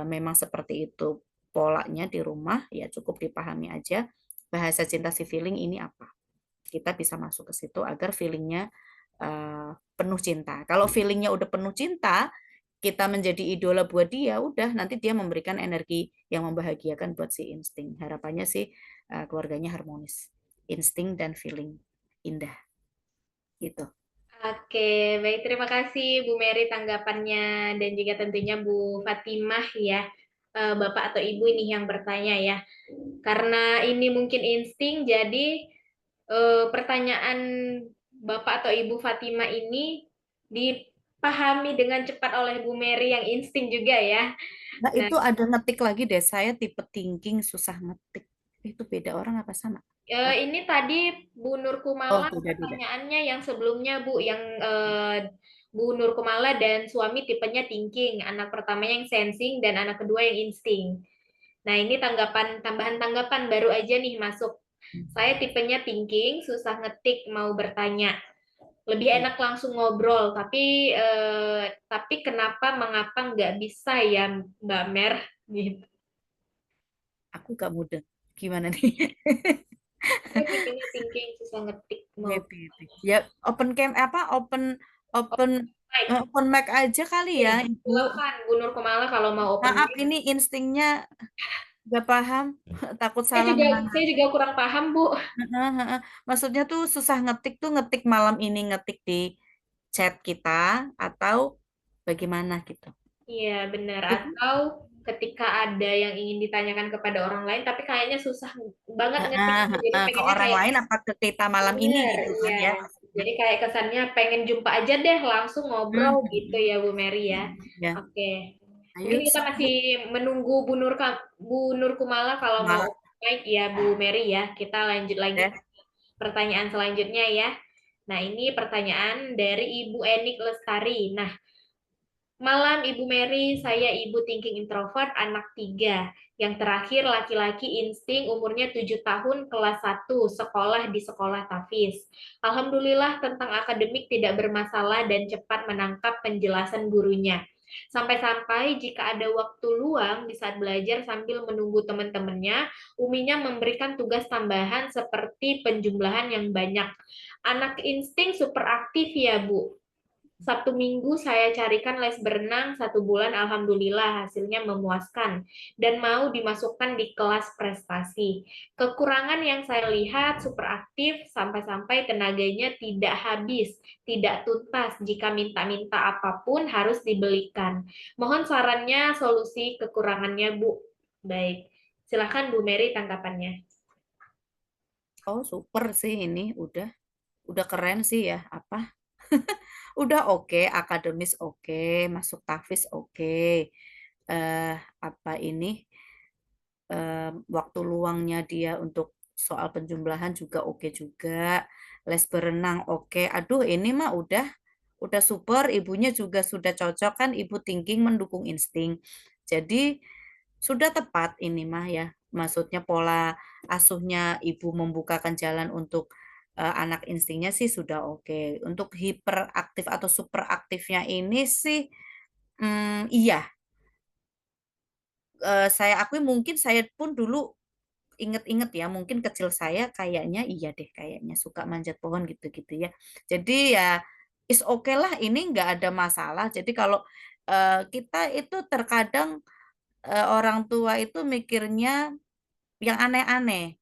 memang seperti itu polanya di rumah, ya cukup dipahami aja bahasa cinta si feeling ini apa. Kita bisa masuk ke situ agar feelingnya penuh cinta. Kalau feelingnya udah penuh cinta, kita menjadi idola buat dia, udah nanti dia memberikan energi yang membahagiakan buat si insting. Harapannya sih keluarganya harmonis. Insting dan feeling indah gitu. Oke, baik. Terima kasih Bu Mary tanggapannya dan juga tentunya Bu Fatimah ya. Bapak atau Ibu ini yang bertanya ya. Karena ini mungkin insting, jadi pertanyaan Bapak atau Ibu Fatimah ini dipahami dengan cepat oleh Bu Mary yang insting juga ya. Nah, Nah, itu ada ngetik lagi deh. Saya tipe thinking susah ngetik. Itu beda orang apa sama? ini tadi Bu Nur Oh, Kumala beda-beda. pertanyaannya yang sebelumnya Bu, yang Bu Nur Kumala dan suami tipenya thinking, anak pertamanya yang sensing dan anak kedua yang insting. Nah, ini tambahan tanggapan baru aja nih masuk. Saya tipenya thinking, susah ngetik, mau bertanya. Lebih enak langsung ngobrol, tapi mengapa nggak bisa ya Mbak Mer gitu. Aku gak mudeng. Gimana nih? Saya tipenya thinking, susah ngetik, mau Beda. Ya, open cam apa? Open baik. open mic aja kali Ya, ya, Ibu. silakan Bu Nur Kumala kalau mau open Maaf, mic. ini instingnya gak paham, takut Saya salah juga menangkap. saya juga kurang paham, Bu. Heeh, heeh. Maksudnya tuh susah ngetik tuh ngetik malam ini ngetik di chat kita atau bagaimana gitu. Iya, benar. Itu Atau ketika ada yang ingin ditanyakan kepada orang lain, tapi kayaknya susah banget heeh, ngetiknya. Jadi heeh, ke pengennya orang kayak lain apa ke kita malam ini bener, gitu kan iya. ya maksudnya. Jadi kayak kesannya pengen jumpa aja deh, langsung ngobrol Hmm, gitu ya, Bu Mary ya. ya. Oke. Mungkin Ayo kita masih menunggu Bu Nur Kumala kalau mau malam open mic ya, Bu Mary ya. Kita lanjut lagi deh. ke pertanyaan selanjutnya ya. Nah, ini pertanyaan dari Ibu Enik Lestari. Nah, malam Ibu Mary, saya Ibu thinking introvert, anak 3. Yang terakhir laki-laki insting umurnya 7 tahun, kelas 1, sekolah di sekolah Tafis. Alhamdulillah tentang akademik tidak bermasalah dan cepat menangkap penjelasan gurunya. Sampai-sampai jika ada waktu luang di saat belajar sambil menunggu teman-temannya, Uminya memberikan tugas tambahan seperti penjumlahan yang banyak. Anak insting super aktif ya, Bu. Sabtu Minggu saya carikan les berenang 1 bulan, alhamdulillah hasilnya memuaskan dan mau dimasukkan di kelas prestasi. Kekurangan yang saya lihat super aktif sampai-sampai tenaganya tidak habis, tidak tuntas, jika minta-minta apapun harus dibelikan. Mohon sarannya solusi kekurangannya, Bu. Baik, silakan Bu Mary tanggapannya. Oh super sih ini udah keren sih ya apa udah oke akademis oke masuk Tafis oke apa ini waktu luangnya dia untuk soal penjumlahan juga oke juga, les berenang oke. Aduh, ini mah udah super, ibunya juga sudah cocok kan, ibu thinking mendukung insting. Jadi sudah tepat ini mah ya. Maksudnya pola asuhnya ibu membukakan jalan untuk anak instingnya sih sudah oke. Untuk hiperaktif atau superaktifnya ini sih iya, saya akui mungkin saya pun dulu inget-inget ya, mungkin kecil saya kayaknya iya deh, kayaknya suka manjat pohon gitu-gitu ya. Jadi ya is oke lah, ini nggak ada masalah. Jadi kalau kita itu terkadang orang tua itu mikirnya yang aneh-aneh.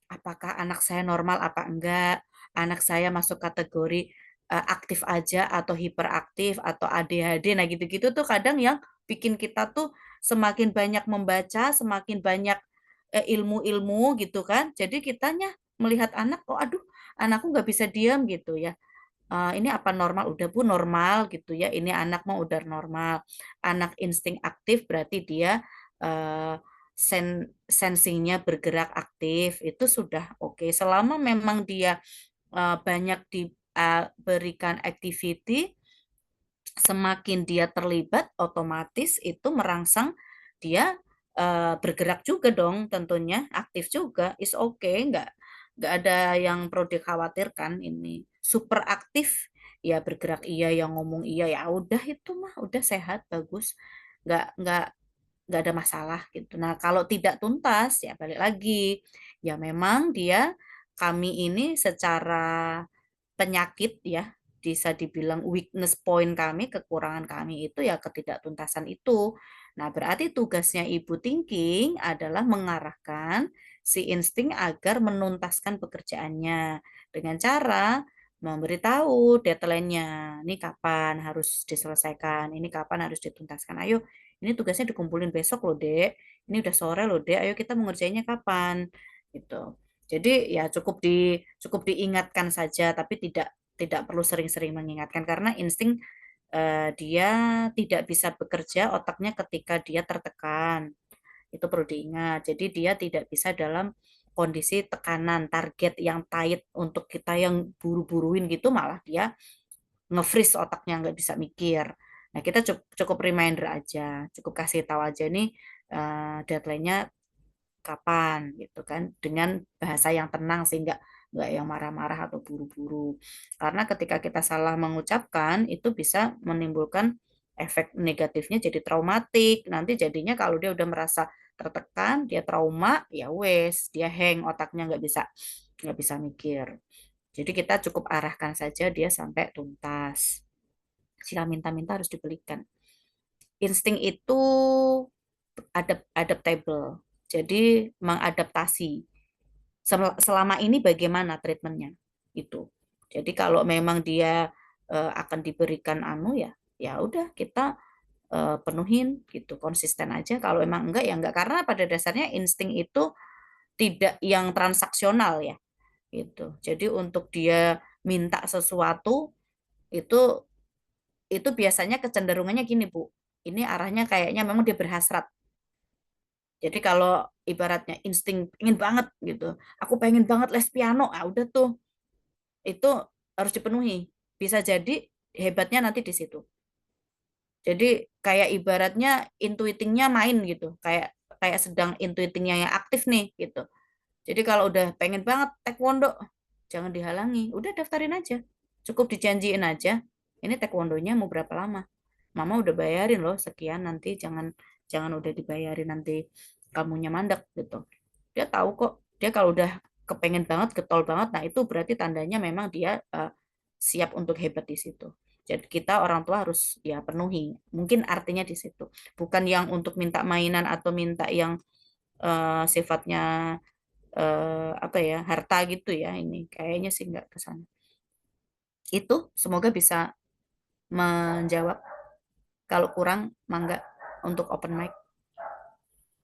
Apakah anak saya normal apa enggak? Anak saya masuk kategori aktif aja atau hiperaktif atau ADHD. Nah, gitu-gitu tuh kadang yang bikin kita tuh semakin banyak membaca, semakin banyak ilmu-ilmu gitu kan. Jadi kitanya melihat anak, oh aduh, anakku nggak bisa diam gitu ya. Ini apa normal? Udah Bu, normal gitu ya. Ini anak mau udah normal. Anak insting aktif berarti dia eh, sensingnya bergerak aktif. Itu sudah oke. Selama memang dia banyak diberikan activity, semakin dia terlibat, otomatis itu merangsang dia bergerak juga dong, tentunya aktif juga, is okay, nggak ada yang perlu dikhawatirkan ini. Super aktif, ya bergerak iya, yang ngomong iya, ya udah itu mah udah sehat, bagus, nggak nggak ada masalah gitu. Nah kalau tidak tuntas ya balik lagi, ya memang dia kami ini secara penyakit ya bisa dibilang weakness point kami, kekurangan kami itu ya ketidaktuntasan itu. Nah, berarti tugasnya ibu thinking adalah mengarahkan si insting agar menuntaskan pekerjaannya dengan cara memberitahu deadline-nya. Ini kapan harus diselesaikan, ini kapan harus dituntaskan. Ayo, ini tugasnya dikumpulin besok loh, Dek. Ini udah sore loh, Dek. Ayo kita mengerjainnya kapan? Gitu. Jadi ya cukup diingatkan saja, tapi tidak perlu sering-sering mengingatkan karena insting dia tidak bisa bekerja otaknya ketika dia tertekan. Itu perlu diingat. Jadi dia tidak bisa dalam kondisi tekanan, target yang tight untuk kita yang buru-buruin gitu, malah dia nge-freeze otaknya nggak bisa mikir. Nah, kita cukup reminder aja, cukup kasih tahu aja nih deadline-nya kapan gitu kan, dengan bahasa yang tenang sehingga nggak yang marah-marah atau buru-buru. Karena ketika kita salah mengucapkan itu bisa menimbulkan efek negatifnya jadi traumatik. Nanti jadinya kalau dia udah merasa tertekan, dia trauma, ya wes, dia hang otaknya nggak bisa mikir. Jadi kita cukup arahkan saja dia sampai tuntas. Sila minta-minta harus dibelikan. Insting itu adaptable. Jadi mengadaptasi. Selama ini bagaimana treatmentnya itu. Jadi kalau memang dia akan diberikan ya ya udah kita penuhin gitu, konsisten aja. Kalau emang enggak ya enggak, karena pada dasarnya insting itu tidak yang transaksional ya gitu. Jadi untuk dia minta sesuatu itu biasanya kecenderungannya gini Bu. Ini arahnya kayaknya memang dia berhasrat. Jadi kalau ibaratnya insting ingin banget gitu, aku pengen banget les piano, ah udah tuh itu harus dipenuhi. Bisa jadi hebatnya nanti di situ. Jadi kayak ibaratnya intuitingnya main gitu, kayak kayak sedang intuitingnya yang aktif nih gitu. Jadi kalau udah pengen banget taekwondo, jangan dihalangi, udah daftarin aja. Cukup dijanjiin aja. Ini taekwondonya mau berapa lama? Mama udah bayarin loh sekian, nanti jangan jangan udah dibayarin nanti kamunya mandek gitu. Dia tahu kok. Dia kalau udah kepengen banget, getol banget, nah itu berarti tandanya memang dia siap untuk hebat di situ. Jadi kita orang tua harus ya penuhi. Mungkin artinya di situ. Bukan yang untuk minta mainan atau minta yang sifatnya apa ya, harta gitu ya ini. Kayaknya sih nggak ke sana. Itu semoga bisa menjawab. Kalau kurang, mangga untuk open mic.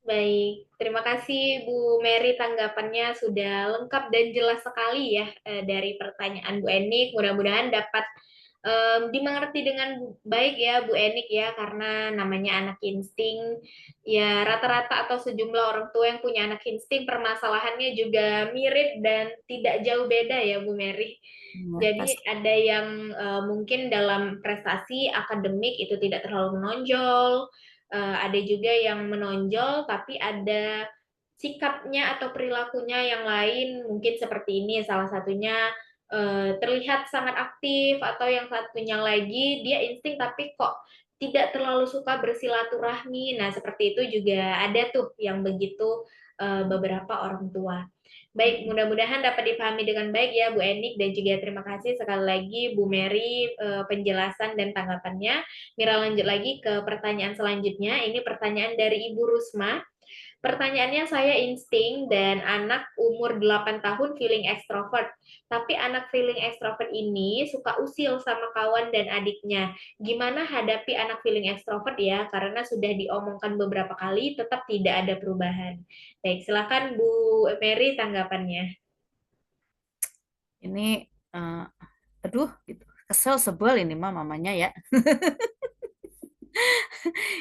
Baik, terima kasih Bu Mary, tanggapannya sudah lengkap dan jelas sekali ya dari pertanyaan Bu Enik. Mudah-mudahan dapat dimengerti dengan baik ya Bu Enik ya, karena namanya anak insting ya, rata-rata atau sejumlah orang tua yang punya anak insting permasalahannya juga mirip dan tidak jauh beda ya Bu Mary. Jadi Pasti. ada yang mungkin dalam prestasi akademik itu tidak terlalu menonjol, ada juga yang menonjol tapi ada sikapnya atau perilakunya yang lain, mungkin seperti ini salah satunya terlihat sangat aktif, atau yang satunya lagi dia insting tapi kok tidak terlalu suka bersilaturahmi. Nah, seperti itu juga ada tuh yang begitu beberapa orang tua. Baik, mudah-mudahan dapat dipahami dengan baik ya Bu Enik, dan juga terima kasih sekali lagi Bu Mary penjelasan dan tanggapannya. Mira lanjut lagi ke pertanyaan selanjutnya. Ini pertanyaan dari Ibu Rusma. Pertanyaannya, saya insting dan anak umur 8 tahun feeling extrovert. Tapi anak feeling extrovert ini suka usil sama kawan dan adiknya. Gimana hadapi anak feeling extrovert ya? Karena sudah diomongkan beberapa kali, tetap tidak ada perubahan. Baik, silakan Bu Mary tanggapannya. Ini aduh gitu. Kesel sebel ini mah mamanya ya.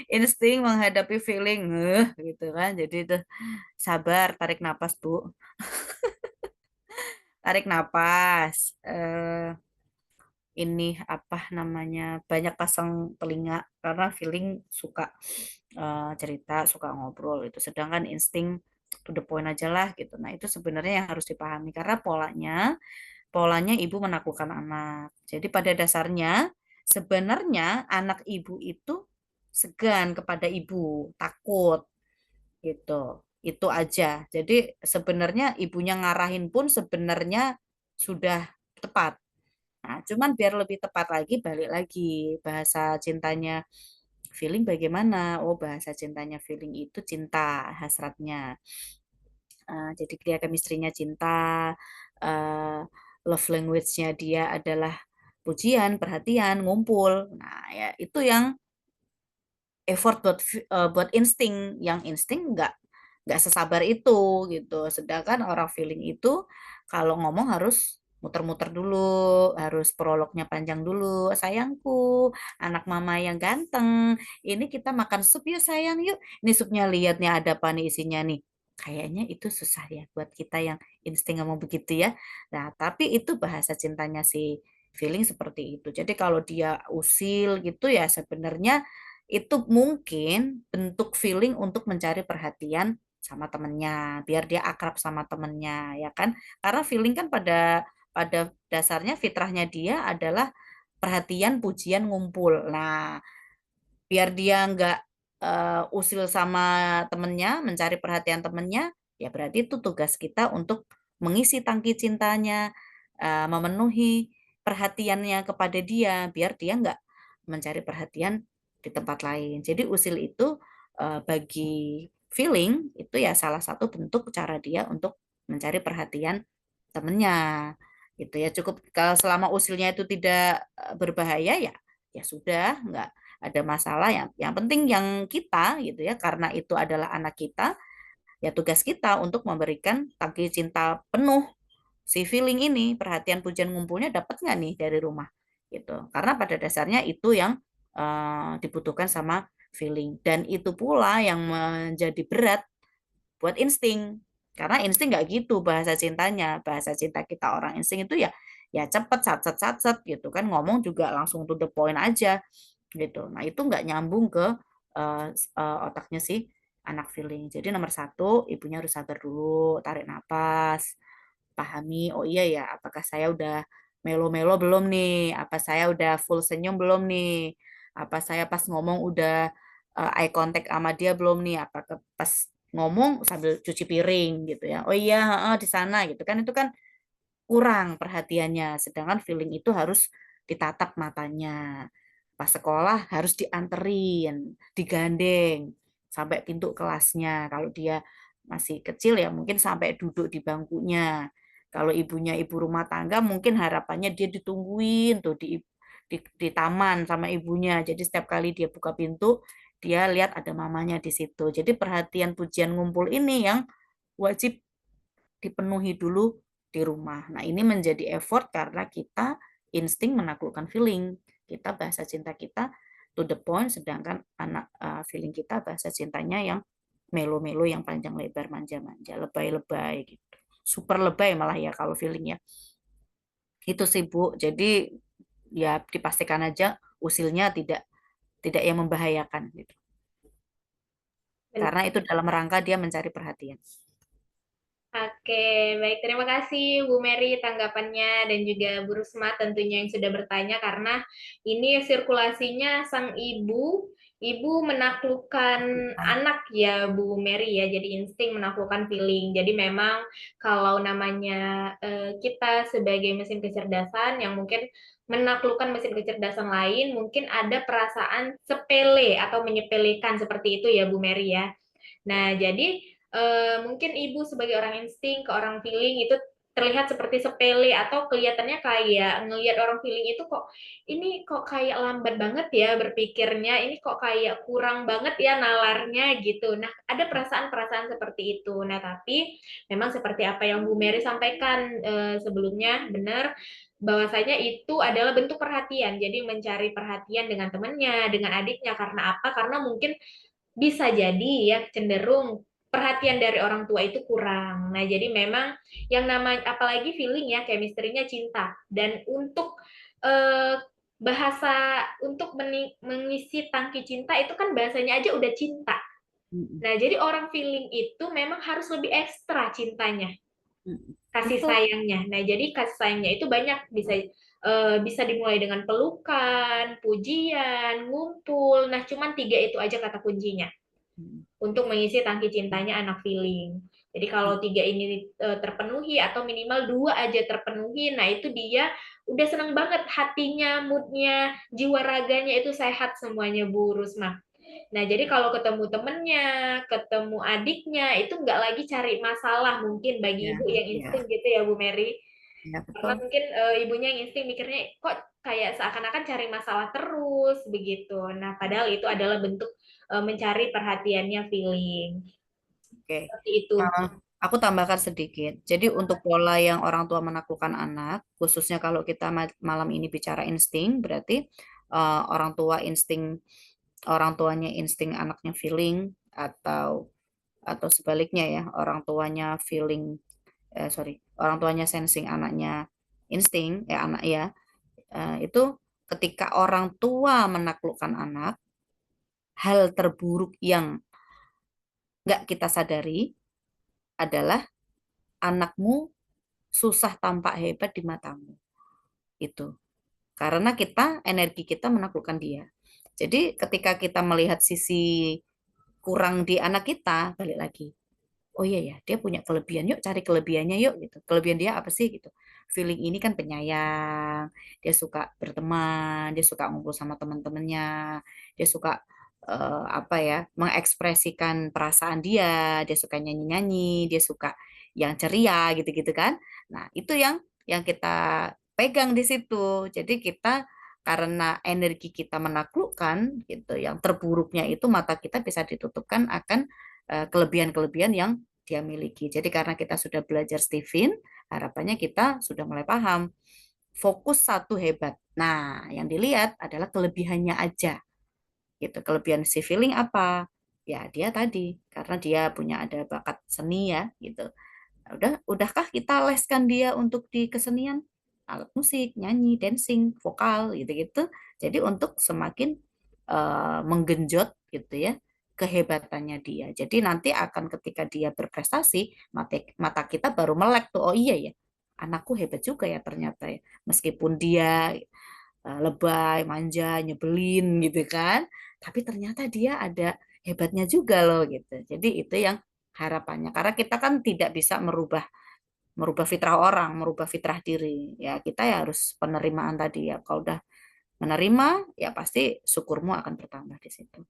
Insting menghadapi feeling gitu kan. Jadi itu sabar, tarik napas, Bu. Tarik napas. Ini apa namanya? Banyak pasang telinga karena feeling suka cerita, suka ngobrol itu. Sedangkan insting to the point aja lah gitu. Nah, itu sebenarnya yang harus dipahami karena polanya ibu menaklukkan anak. Jadi pada dasarnya sebenarnya anak ibu itu segan kepada ibu, takut gitu. Itu aja. Jadi sebenarnya ibunya ngarahin pun sebenarnya sudah tepat. Nah, cuman biar lebih tepat lagi balik lagi bahasa cintanya feeling bagaimana? Oh, bahasa cintanya feeling itu cinta hasratnya. Jadi dia chemistry-nya cinta, uh, love language-nya dia adalah pujian, perhatian, ngumpul. Nah, ya itu yang effort buat insting, yang insting nggak sesabar itu gitu. Sedangkan orang feeling itu kalau ngomong harus muter-muter dulu, harus prolognya panjang dulu. Sayangku, anak mama yang ganteng, ini kita makan sup yuk sayang yuk. Ini supnya lihat nih ada apa nih isinya nih. Kayaknya itu susah ya buat kita yang insting ngomong begitu ya. Nah, tapi itu bahasa cintanya si feeling seperti itu. Jadi kalau dia usil gitu ya sebenarnya itu mungkin bentuk feeling untuk mencari perhatian sama temennya, biar dia akrab sama temennya, ya kan? Karena feeling kan pada dasarnya fitrahnya dia adalah perhatian, pujian, ngumpul. Nah, biar dia nggak usil sama temennya, mencari perhatian temennya, ya berarti itu tugas kita untuk mengisi tangki cintanya, memenuhi perhatiannya kepada dia, biar dia nggak mencari perhatian di tempat lain. Jadi usil itu bagi feeling itu ya salah satu bentuk cara dia untuk mencari perhatian temennya. Gitu ya cukup kalau selama usilnya itu tidak berbahaya ya ya sudah nggak ada masalah yang penting yang kita gitu ya karena itu adalah anak kita ya tugas kita untuk memberikan tangki cinta penuh si feeling ini perhatian pujian ngumpulnya dapat nggak nih dari rumah gitu karena pada dasarnya itu yang dibutuhkan sama feeling dan itu pula yang menjadi berat buat insting karena insting nggak gitu bahasa cintanya bahasa cinta kita orang insting itu ya ya cepet sat sat sat gitu kan ngomong juga langsung to the point aja gitu. Nah, itu nggak nyambung ke otaknya si anak feeling. Jadi nomor satu, ibunya harus sabar dulu, tarik napas, pahami, oh iya ya, apakah saya udah melo-melo belum nih? Apa saya udah full senyum belum nih? Apa saya pas ngomong udah eye contact sama dia belum nih? Apakah pas ngomong sambil cuci piring gitu ya? Oh iya, di sana gitu kan? Itu kan kurang perhatiannya. Sedangkan feeling itu harus ditatap matanya. Pas sekolah harus dianterin, digandeng sampai pintu kelasnya. Kalau dia masih kecil ya mungkin sampai duduk di bangkunya. Kalau ibunya ibu rumah tangga mungkin harapannya dia ditungguin tuh di taman sama ibunya. Jadi setiap kali dia buka pintu, dia lihat ada mamanya di situ. Jadi perhatian pujian ngumpul ini yang wajib dipenuhi dulu di rumah. Nah, ini menjadi effort karena kita insting menaklukkan feeling. Kita bahasa cinta kita to the point, sedangkan anak feeling kita bahasa cintanya yang melo-melo, yang panjang lebar, manja-manja, lebay-lebay gitu. Super lebay malah ya kalau feeling ya. Itu sih Bu. Jadi ya dipastikan aja usilnya tidak tidak yang membahayakan gitu. Karena itu dalam rangka dia mencari perhatian. Oke, baik. Terima kasih Bu Mary tanggapannya dan juga Bu Rusma tentunya yang sudah bertanya karena ini sirkulasinya sang ibu Ibu menaklukkan anak ya Bu Mary ya, jadi insting menaklukkan feeling. Jadi memang kalau namanya kita sebagai mesin kecerdasan yang mungkin menaklukkan mesin kecerdasan lain, mungkin ada perasaan sepele atau menyepelekan seperti itu ya Bu Mary ya. Nah, jadi mungkin ibu sebagai orang insting ke orang feeling itu terlihat seperti sepele atau kelihatannya kayak ngelihat orang feeling itu kok ini kok kayak lambat banget ya berpikirnya, ini kok kayak kurang banget ya nalarnya gitu. Nah, ada perasaan-perasaan seperti itu. Nah, tapi memang seperti apa yang Bu Mary sampaikan sebelumnya, benar bahwasanya itu adalah bentuk perhatian. Jadi mencari perhatian dengan temannya, dengan adiknya. Karena apa? Karena mungkin bisa jadi ya cenderung perhatian dari orang tua itu kurang. Nah, jadi memang yang namanya apalagi feeling ya, chemistry-nya cinta. Dan untuk eh, bahasa untuk mengisi tangki cinta itu kan bahasanya aja udah cinta. Mm-mm. Nah, jadi orang feeling itu memang harus lebih ekstra cintanya, Mm-mm. kasih Betul. sayangnya. Nah, jadi kasih sayangnya itu banyak bisa dimulai dengan pelukan, pujian, ngumpul. Nah, cuman 3 itu aja kata kuncinya Mm-mm. untuk mengisi tangki cintanya anak feeling. Jadi kalau 3 ini terpenuhi atau minimal 2 aja terpenuhi, nah itu dia udah seneng banget hatinya, moodnya, jiwa raganya itu sehat semuanya Bu Rusma. Nah, jadi kalau ketemu temennya, ketemu adiknya, itu nggak lagi cari masalah mungkin bagi Ya, ibu yang insting ya, gitu ya Bu Mary. ya Karena betul. mungkin ibunya yang insting mikirnya kok kayak seakan-akan cari masalah terus begitu. Nah, padahal itu adalah bentuk mencari perhatiannya feeling. Oke. Seperti itu. Eh, aku tambahkan sedikit. Jadi untuk pola yang orang tua menaklukkan anak, khususnya kalau kita malam ini bicara insting, berarti orang tua insting, orang tuanya insting anaknya feeling, atau sebaliknya ya, orang tuanya feeling, sorry, orang tuanya sensing anaknya insting, anak ya, itu ketika orang tua menaklukkan anak, hal terburuk yang nggak kita sadari adalah anakmu susah tampak hebat di matamu. Itu. Karena energi kita menaklukkan dia. Jadi ketika kita melihat sisi kurang di anak kita, balik lagi. Oh iya ya, dia punya kelebihan. Yuk cari kelebihannya yuk gitu. Kelebihan dia apa sih gitu? Feeling ini kan penyayang, dia suka berteman, dia suka ngumpul sama teman-temannya, dia suka apa ya, mengekspresikan perasaan dia suka nyanyi-nyanyi, dia suka yang ceria gitu-gitu kan. Nah, itu yang kita pegang di situ. Jadi kita karena energi kita menaklukkan gitu, yang terburuknya itu mata kita bisa ditutupkan akan kelebihan-kelebihan yang dia miliki. Jadi karena kita sudah belajar Stephen, harapannya kita sudah mulai paham. Fokus satu hebat. Nah, yang dilihat adalah kelebihannya aja. Gitu. Kelebihan si feeling apa? Ya, dia tadi karena dia punya ada bakat seni ya, gitu. Nah, udahkah kita leskan dia untuk di kesenian? Alat musik, nyanyi, dancing, vokal gitu-gitu. Jadi untuk semakin menggenjot gitu ya kehebatannya dia. Jadi nanti akan ketika dia berprestasi, mata kita baru melek tuh, oh iya ya, anakku hebat juga ya ternyata ya. Meskipun dia lebay, manja, nyebelin gitu kan, tapi ternyata dia ada hebatnya juga loh gitu. Jadi itu yang harapannya. Karena kita kan tidak bisa merubah merubah fitrah orang, merubah fitrah diri. Ya kita ya harus penerimaan tadi ya. Kalau udah menerima, ya pasti syukurmu akan bertambah di situ.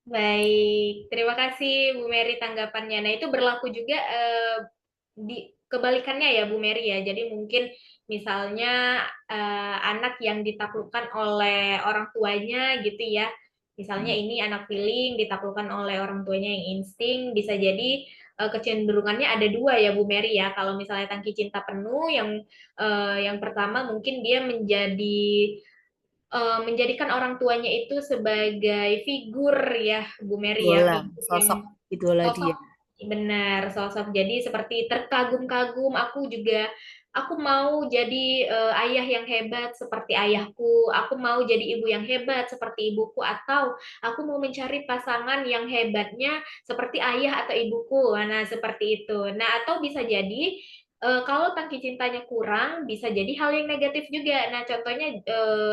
Baik, terima kasih Bu Mary tanggapannya. Nah, itu berlaku juga di kebalikannya ya Bu Mary ya. Jadi mungkin misalnya anak yang ditaklukkan oleh orang tuanya gitu ya. Misalnya Hmm. ini anak feeling ditaklukkan oleh orang tuanya yang insting, bisa jadi kecenderungannya ada dua ya Bu Mary ya. Kalau misalnya tangki cinta penuh, yang pertama mungkin dia menjadikan orang tuanya itu sebagai figur ya Bu Mary ya, Idola, figur yang sosok idola sosok dia. benar, sosok jadi seperti terkagum-kagum. Aku mau jadi ayah yang hebat seperti ayahku, aku mau jadi ibu yang hebat seperti ibuku, atau aku mau mencari pasangan yang hebatnya seperti ayah atau ibuku. Nah, seperti itu. Nah, atau bisa jadi kalau tangki cintanya kurang bisa jadi hal yang negatif juga. Nah, contohnya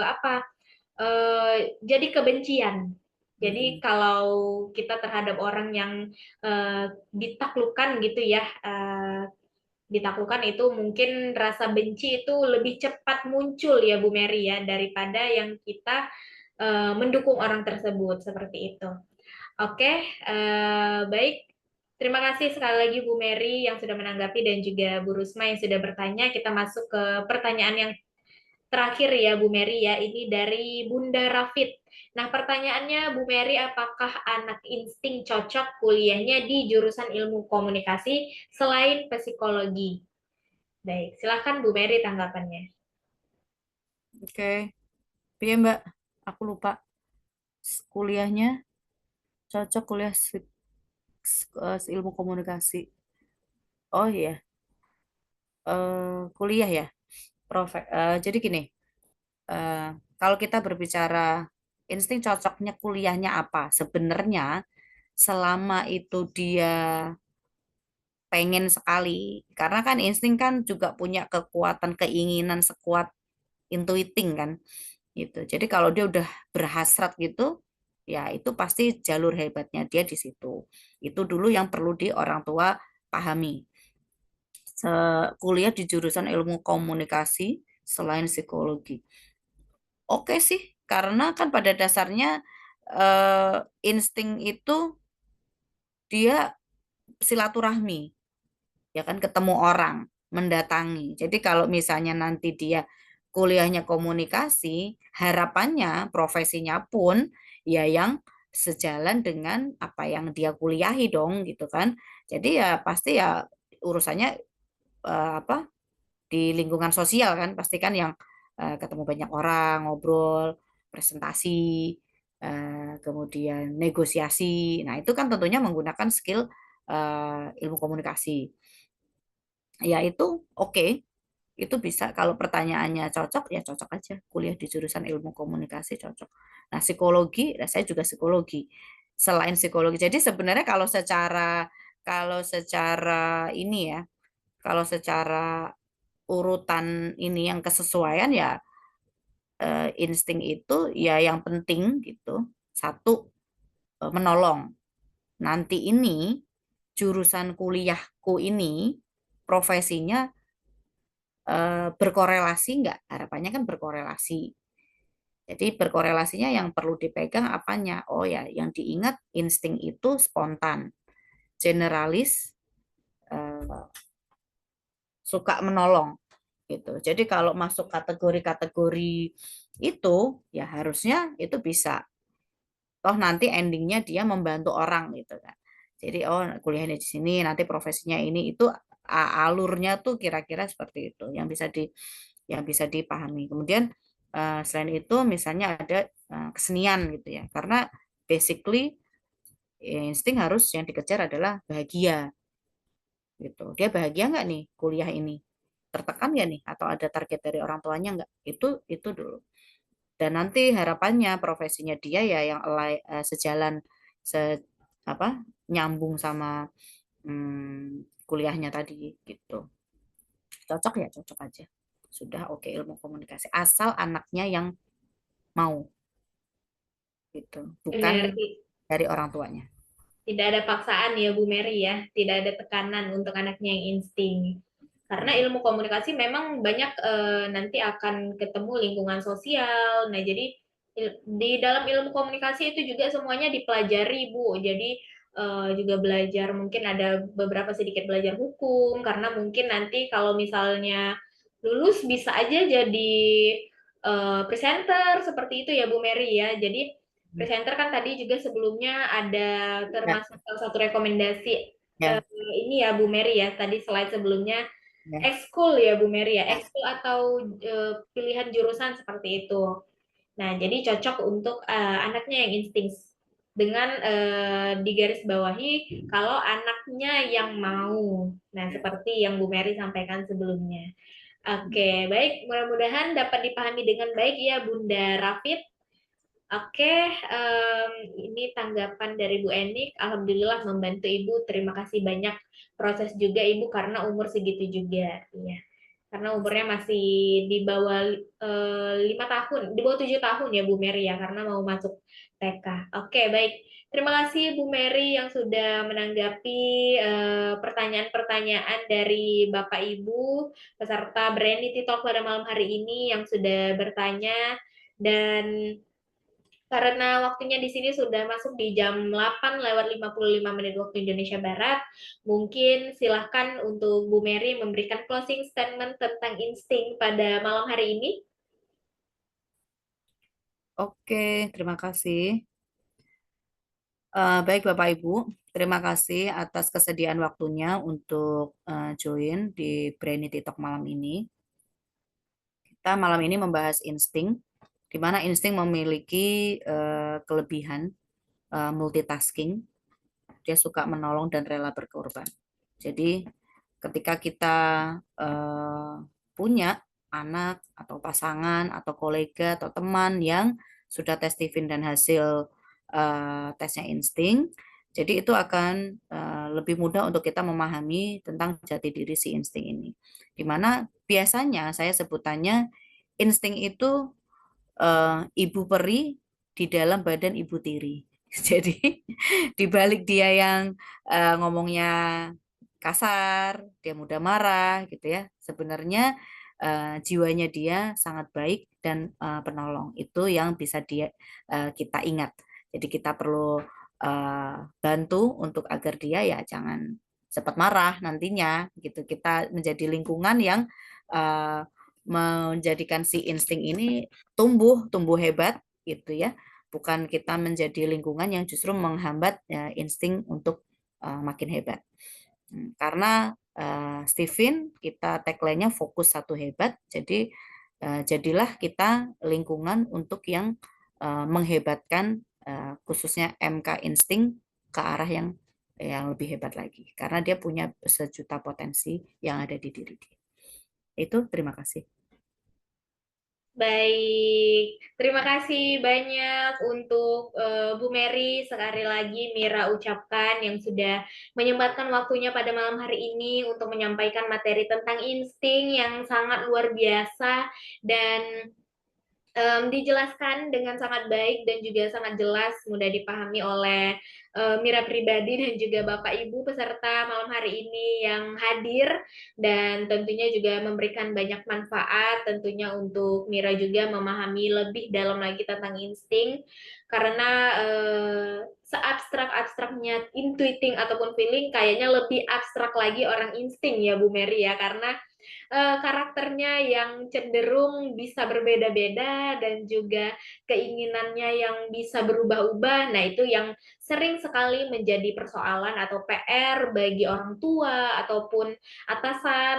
apa? jadi kebencian. Jadi Mm-mm. kalau kita terhadap orang yang ditaklukkan gitu ya, ditaklukkan itu mungkin rasa benci itu lebih cepat muncul ya Bu Mary ya daripada yang kita mendukung orang tersebut seperti itu. Oke, baik. Terima kasih sekali lagi Bu Mary yang sudah menanggapi dan juga Bu Rusma yang sudah bertanya. Kita masuk ke pertanyaan yang terakhir ya Bu Mary ya. Ini dari Bunda Rafid. Nah, pertanyaannya Bu Mary, apakah anak insting cocok kuliahnya di jurusan ilmu komunikasi selain psikologi? Baik, silakan Bu Mary tanggapannya. Oke, Iya Mbak, aku lupa kuliahnya cocok kuliah ilmu komunikasi. Oh iya, kuliah ya, jadi gini, eh, kalau kita berbicara insting cocoknya kuliahnya apa, sebenarnya selama itu dia pengen sekali, karena kan insting kan juga punya kekuatan keinginan sekuat intuiting kan, gitu. Jadi kalau dia udah berhasrat gitu, ya itu pasti jalur hebatnya dia di situ. Itu dulu yang perlu di orang tua pahami. Kuliah di jurusan ilmu komunikasi selain psikologi. Oke sih, karena kan pada dasarnya insting itu dia silaturahmi, ya kan ketemu orang, mendatangi. Jadi kalau misalnya nanti dia kuliahnya komunikasi, harapannya profesinya pun ya yang sejalan dengan apa yang dia kuliahi dong gitu kan. Jadi ya pasti ya urusannya apa di lingkungan sosial kan pasti kan yang ketemu banyak orang, ngobrol, presentasi, kemudian negosiasi. Nah, itu kan tentunya menggunakan skill ilmu komunikasi. Ya itu oke, itu bisa kalau pertanyaannya cocok ya cocok aja kuliah di jurusan ilmu komunikasi cocok. Nah, psikologi, nah saya juga psikologi. Selain psikologi. Jadi sebenarnya kalau secara ini ya, kalau secara urutan ini yang kesesuaian ya insting itu ya yang penting gitu. Satu menolong. Nanti ini jurusan kuliahku ini profesinya berkorelasi nggak? Harapannya kan berkorelasi. Jadi berkorelasinya yang perlu dipegang apanya? Oh ya, yang diingat insting itu spontan, generalis, eh, suka menolong gitu. Jadi kalau masuk kategori-kategori itu ya harusnya itu bisa. Toh nanti endingnya dia membantu orang gitu kan. Jadi oh kuliahnya di sini nanti profesinya ini itu alurnya tuh kira-kira seperti itu yang bisa dipahami. Kemudian selain itu misalnya ada kesenian gitu ya. Karena basically insting harus yang dikejar adalah bahagia gitu. Dia bahagia nggak nih kuliah ini? Tertekan nggak nih? Atau ada target dari orang tuanya nggak? Itu dulu. Dan nanti harapannya profesinya dia ya yang sejalan se apa nyambung sama kuliahnya tadi gitu. Cocok ya cocok aja. Sudah oke ilmu komunikasi asal anaknya yang mau gitu, bukan Benar, dari orang tuanya. tidak ada paksaan ya Bu Mary ya, tidak ada tekanan untuk anaknya yang insting. Karena Ya. ilmu komunikasi memang banyak nanti akan ketemu lingkungan sosial. Nah, jadi di dalam ilmu komunikasi itu juga semuanya dipelajari Bu. Jadi juga belajar mungkin ada beberapa sedikit belajar hukum karena mungkin nanti kalau misalnya lulus bisa aja jadi presenter seperti itu ya Bu Mary ya. Jadi presenter kan tadi juga sebelumnya ada Ya, termasuk salah satu rekomendasi ya, ini ya Bu Mary ya. Tadi slide sebelumnya ya. ekskul ya Bu Mary ya. Ya. Ekskul atau pilihan jurusan seperti itu. Nah, jadi cocok untuk anaknya yang insting dengan digarisbawahi kalau anaknya yang mau. Nah, seperti yang Bu Mary sampaikan sebelumnya. Oke, baik. Mudah-mudahan dapat dipahami dengan baik ya Bunda Rafid. Oke, ini tanggapan dari Bu Enik. Alhamdulillah membantu Ibu. Terima kasih banyak proses juga Ibu karena umur segitu juga. Iya. karena umurnya masih di bawah 5 tahun, di bawah 7 tahun ya Bu Mary ya, karena mau masuk TK. Oke, baik. Terima kasih Bu Mary yang sudah menanggapi pertanyaan-pertanyaan dari Bapak Ibu peserta Brainity Talk pada malam hari ini yang sudah bertanya, dan karena waktunya di sini sudah masuk di jam 8:55 waktu Indonesia Barat, mungkin silahkan untuk Bu Mary memberikan closing statement tentang insting pada malam hari ini. Oke, terima kasih. Baik Bapak Ibu, terima kasih atas kesediaan waktunya untuk join di Brainy Talk malam ini. Kita malam ini membahas insting, di mana insting memiliki kelebihan multitasking. Dia suka menolong dan rela berkorban. Jadi ketika kita eh, punya anak atau pasangan atau kolega atau teman yang sudah tes Stephen dan hasil tesnya insting, jadi itu akan lebih mudah untuk kita memahami tentang jati diri si insting ini. Dimana biasanya saya sebutannya insting itu ibu peri di dalam badan ibu tiri. Jadi di balik dia yang ngomongnya kasar, dia mudah marah gitu ya. Sebenarnya jiwanya dia sangat baik dan penolong. Itu yang bisa kita ingat. Jadi kita perlu bantu untuk agar dia ya jangan cepat marah nantinya gitu. Kita menjadi lingkungan yang uh, menjadikan si insting ini tumbuh hebat gitu ya. Bukan kita menjadi lingkungan yang justru menghambat insting untuk makin hebat. Karena Stephen kita tagline-nya fokus satu hebat, jadi jadilah kita lingkungan untuk yang menghebatkan khususnya MK insting ke arah yang lebih hebat lagi. Karena dia punya sejuta potensi yang ada di diri dia. Itu terima kasih. Baik, terima kasih banyak untuk Bu Mary. Sekali lagi Mira ucapkan yang sudah menyempatkan waktunya pada malam hari ini untuk menyampaikan materi tentang insting yang sangat luar biasa dan dijelaskan dengan sangat baik dan juga sangat jelas, mudah dipahami oleh Mira pribadi dan juga Bapak Ibu peserta malam hari ini yang hadir, dan tentunya juga memberikan banyak manfaat tentunya untuk Mira juga memahami lebih dalam lagi tentang insting, karena seabstrak-abstraknya intuiting ataupun feeling, kayaknya lebih abstrak lagi orang insting ya Bu Mary ya, karena karakternya yang cenderung bisa berbeda-beda dan juga keinginannya yang bisa berubah-ubah. Nah, itu yang sering sekali menjadi persoalan atau PR bagi orang tua ataupun atasan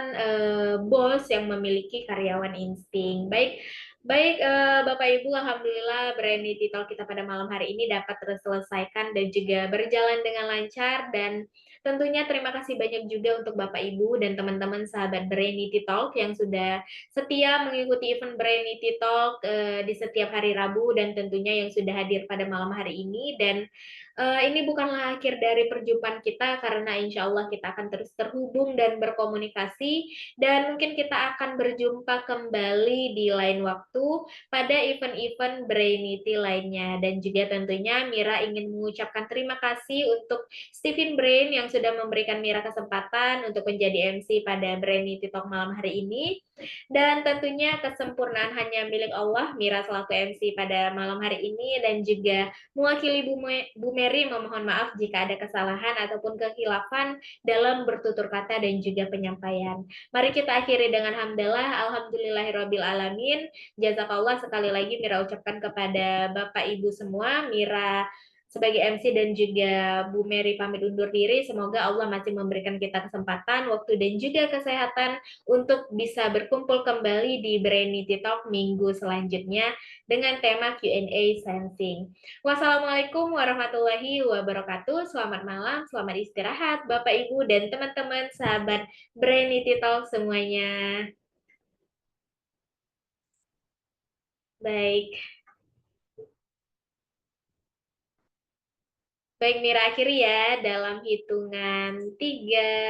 bos yang memiliki karyawan insting. Baik, baik Bapak Ibu, alhamdulillah Brainy Talk kita pada malam hari ini dapat terselesaikan dan juga berjalan dengan lancar, dan tentunya terima kasih banyak juga untuk Bapak Ibu dan teman-teman sahabat Brainity Talk yang sudah setia mengikuti event Brainity Talk di setiap hari Rabu, dan tentunya yang sudah hadir pada malam hari ini. Dan ini bukanlah akhir dari perjumpaan kita, karena insya Allah kita akan terus terhubung dan berkomunikasi, dan mungkin kita akan berjumpa kembali di lain waktu pada event-event Brainity lainnya. Dan juga tentunya Mira ingin mengucapkan terima kasih untuk Stephen Brain yang sudah memberikan Mira kesempatan untuk menjadi MC pada Brainity Talk malam hari ini. Dan tentunya kesempurnaan hanya milik Allah. Mira selaku MC pada malam hari ini dan juga mewakili Bu Mary memohon maaf jika ada kesalahan ataupun kekhilafan dalam bertutur kata dan juga penyampaian. Mari kita akhiri dengan hamdalah, alhamdulillahirabbil alamin. Jazakallah, sekali lagi Mira ucapkan kepada Bapak Ibu semua. Mira sebagai MC dan juga Bu Mary pamit undur diri. Semoga Allah masih memberikan kita kesempatan, waktu dan juga kesehatan untuk bisa berkumpul kembali di Brainity Talk minggu selanjutnya dengan tema Q&A Sensing. Wassalamualaikum warahmatullahi wabarakatuh. Selamat malam, selamat istirahat Bapak Ibu dan teman-teman sahabat Brainity Talk semuanya. Baik. Baik, Mira akhiri ya dalam hitungan 3.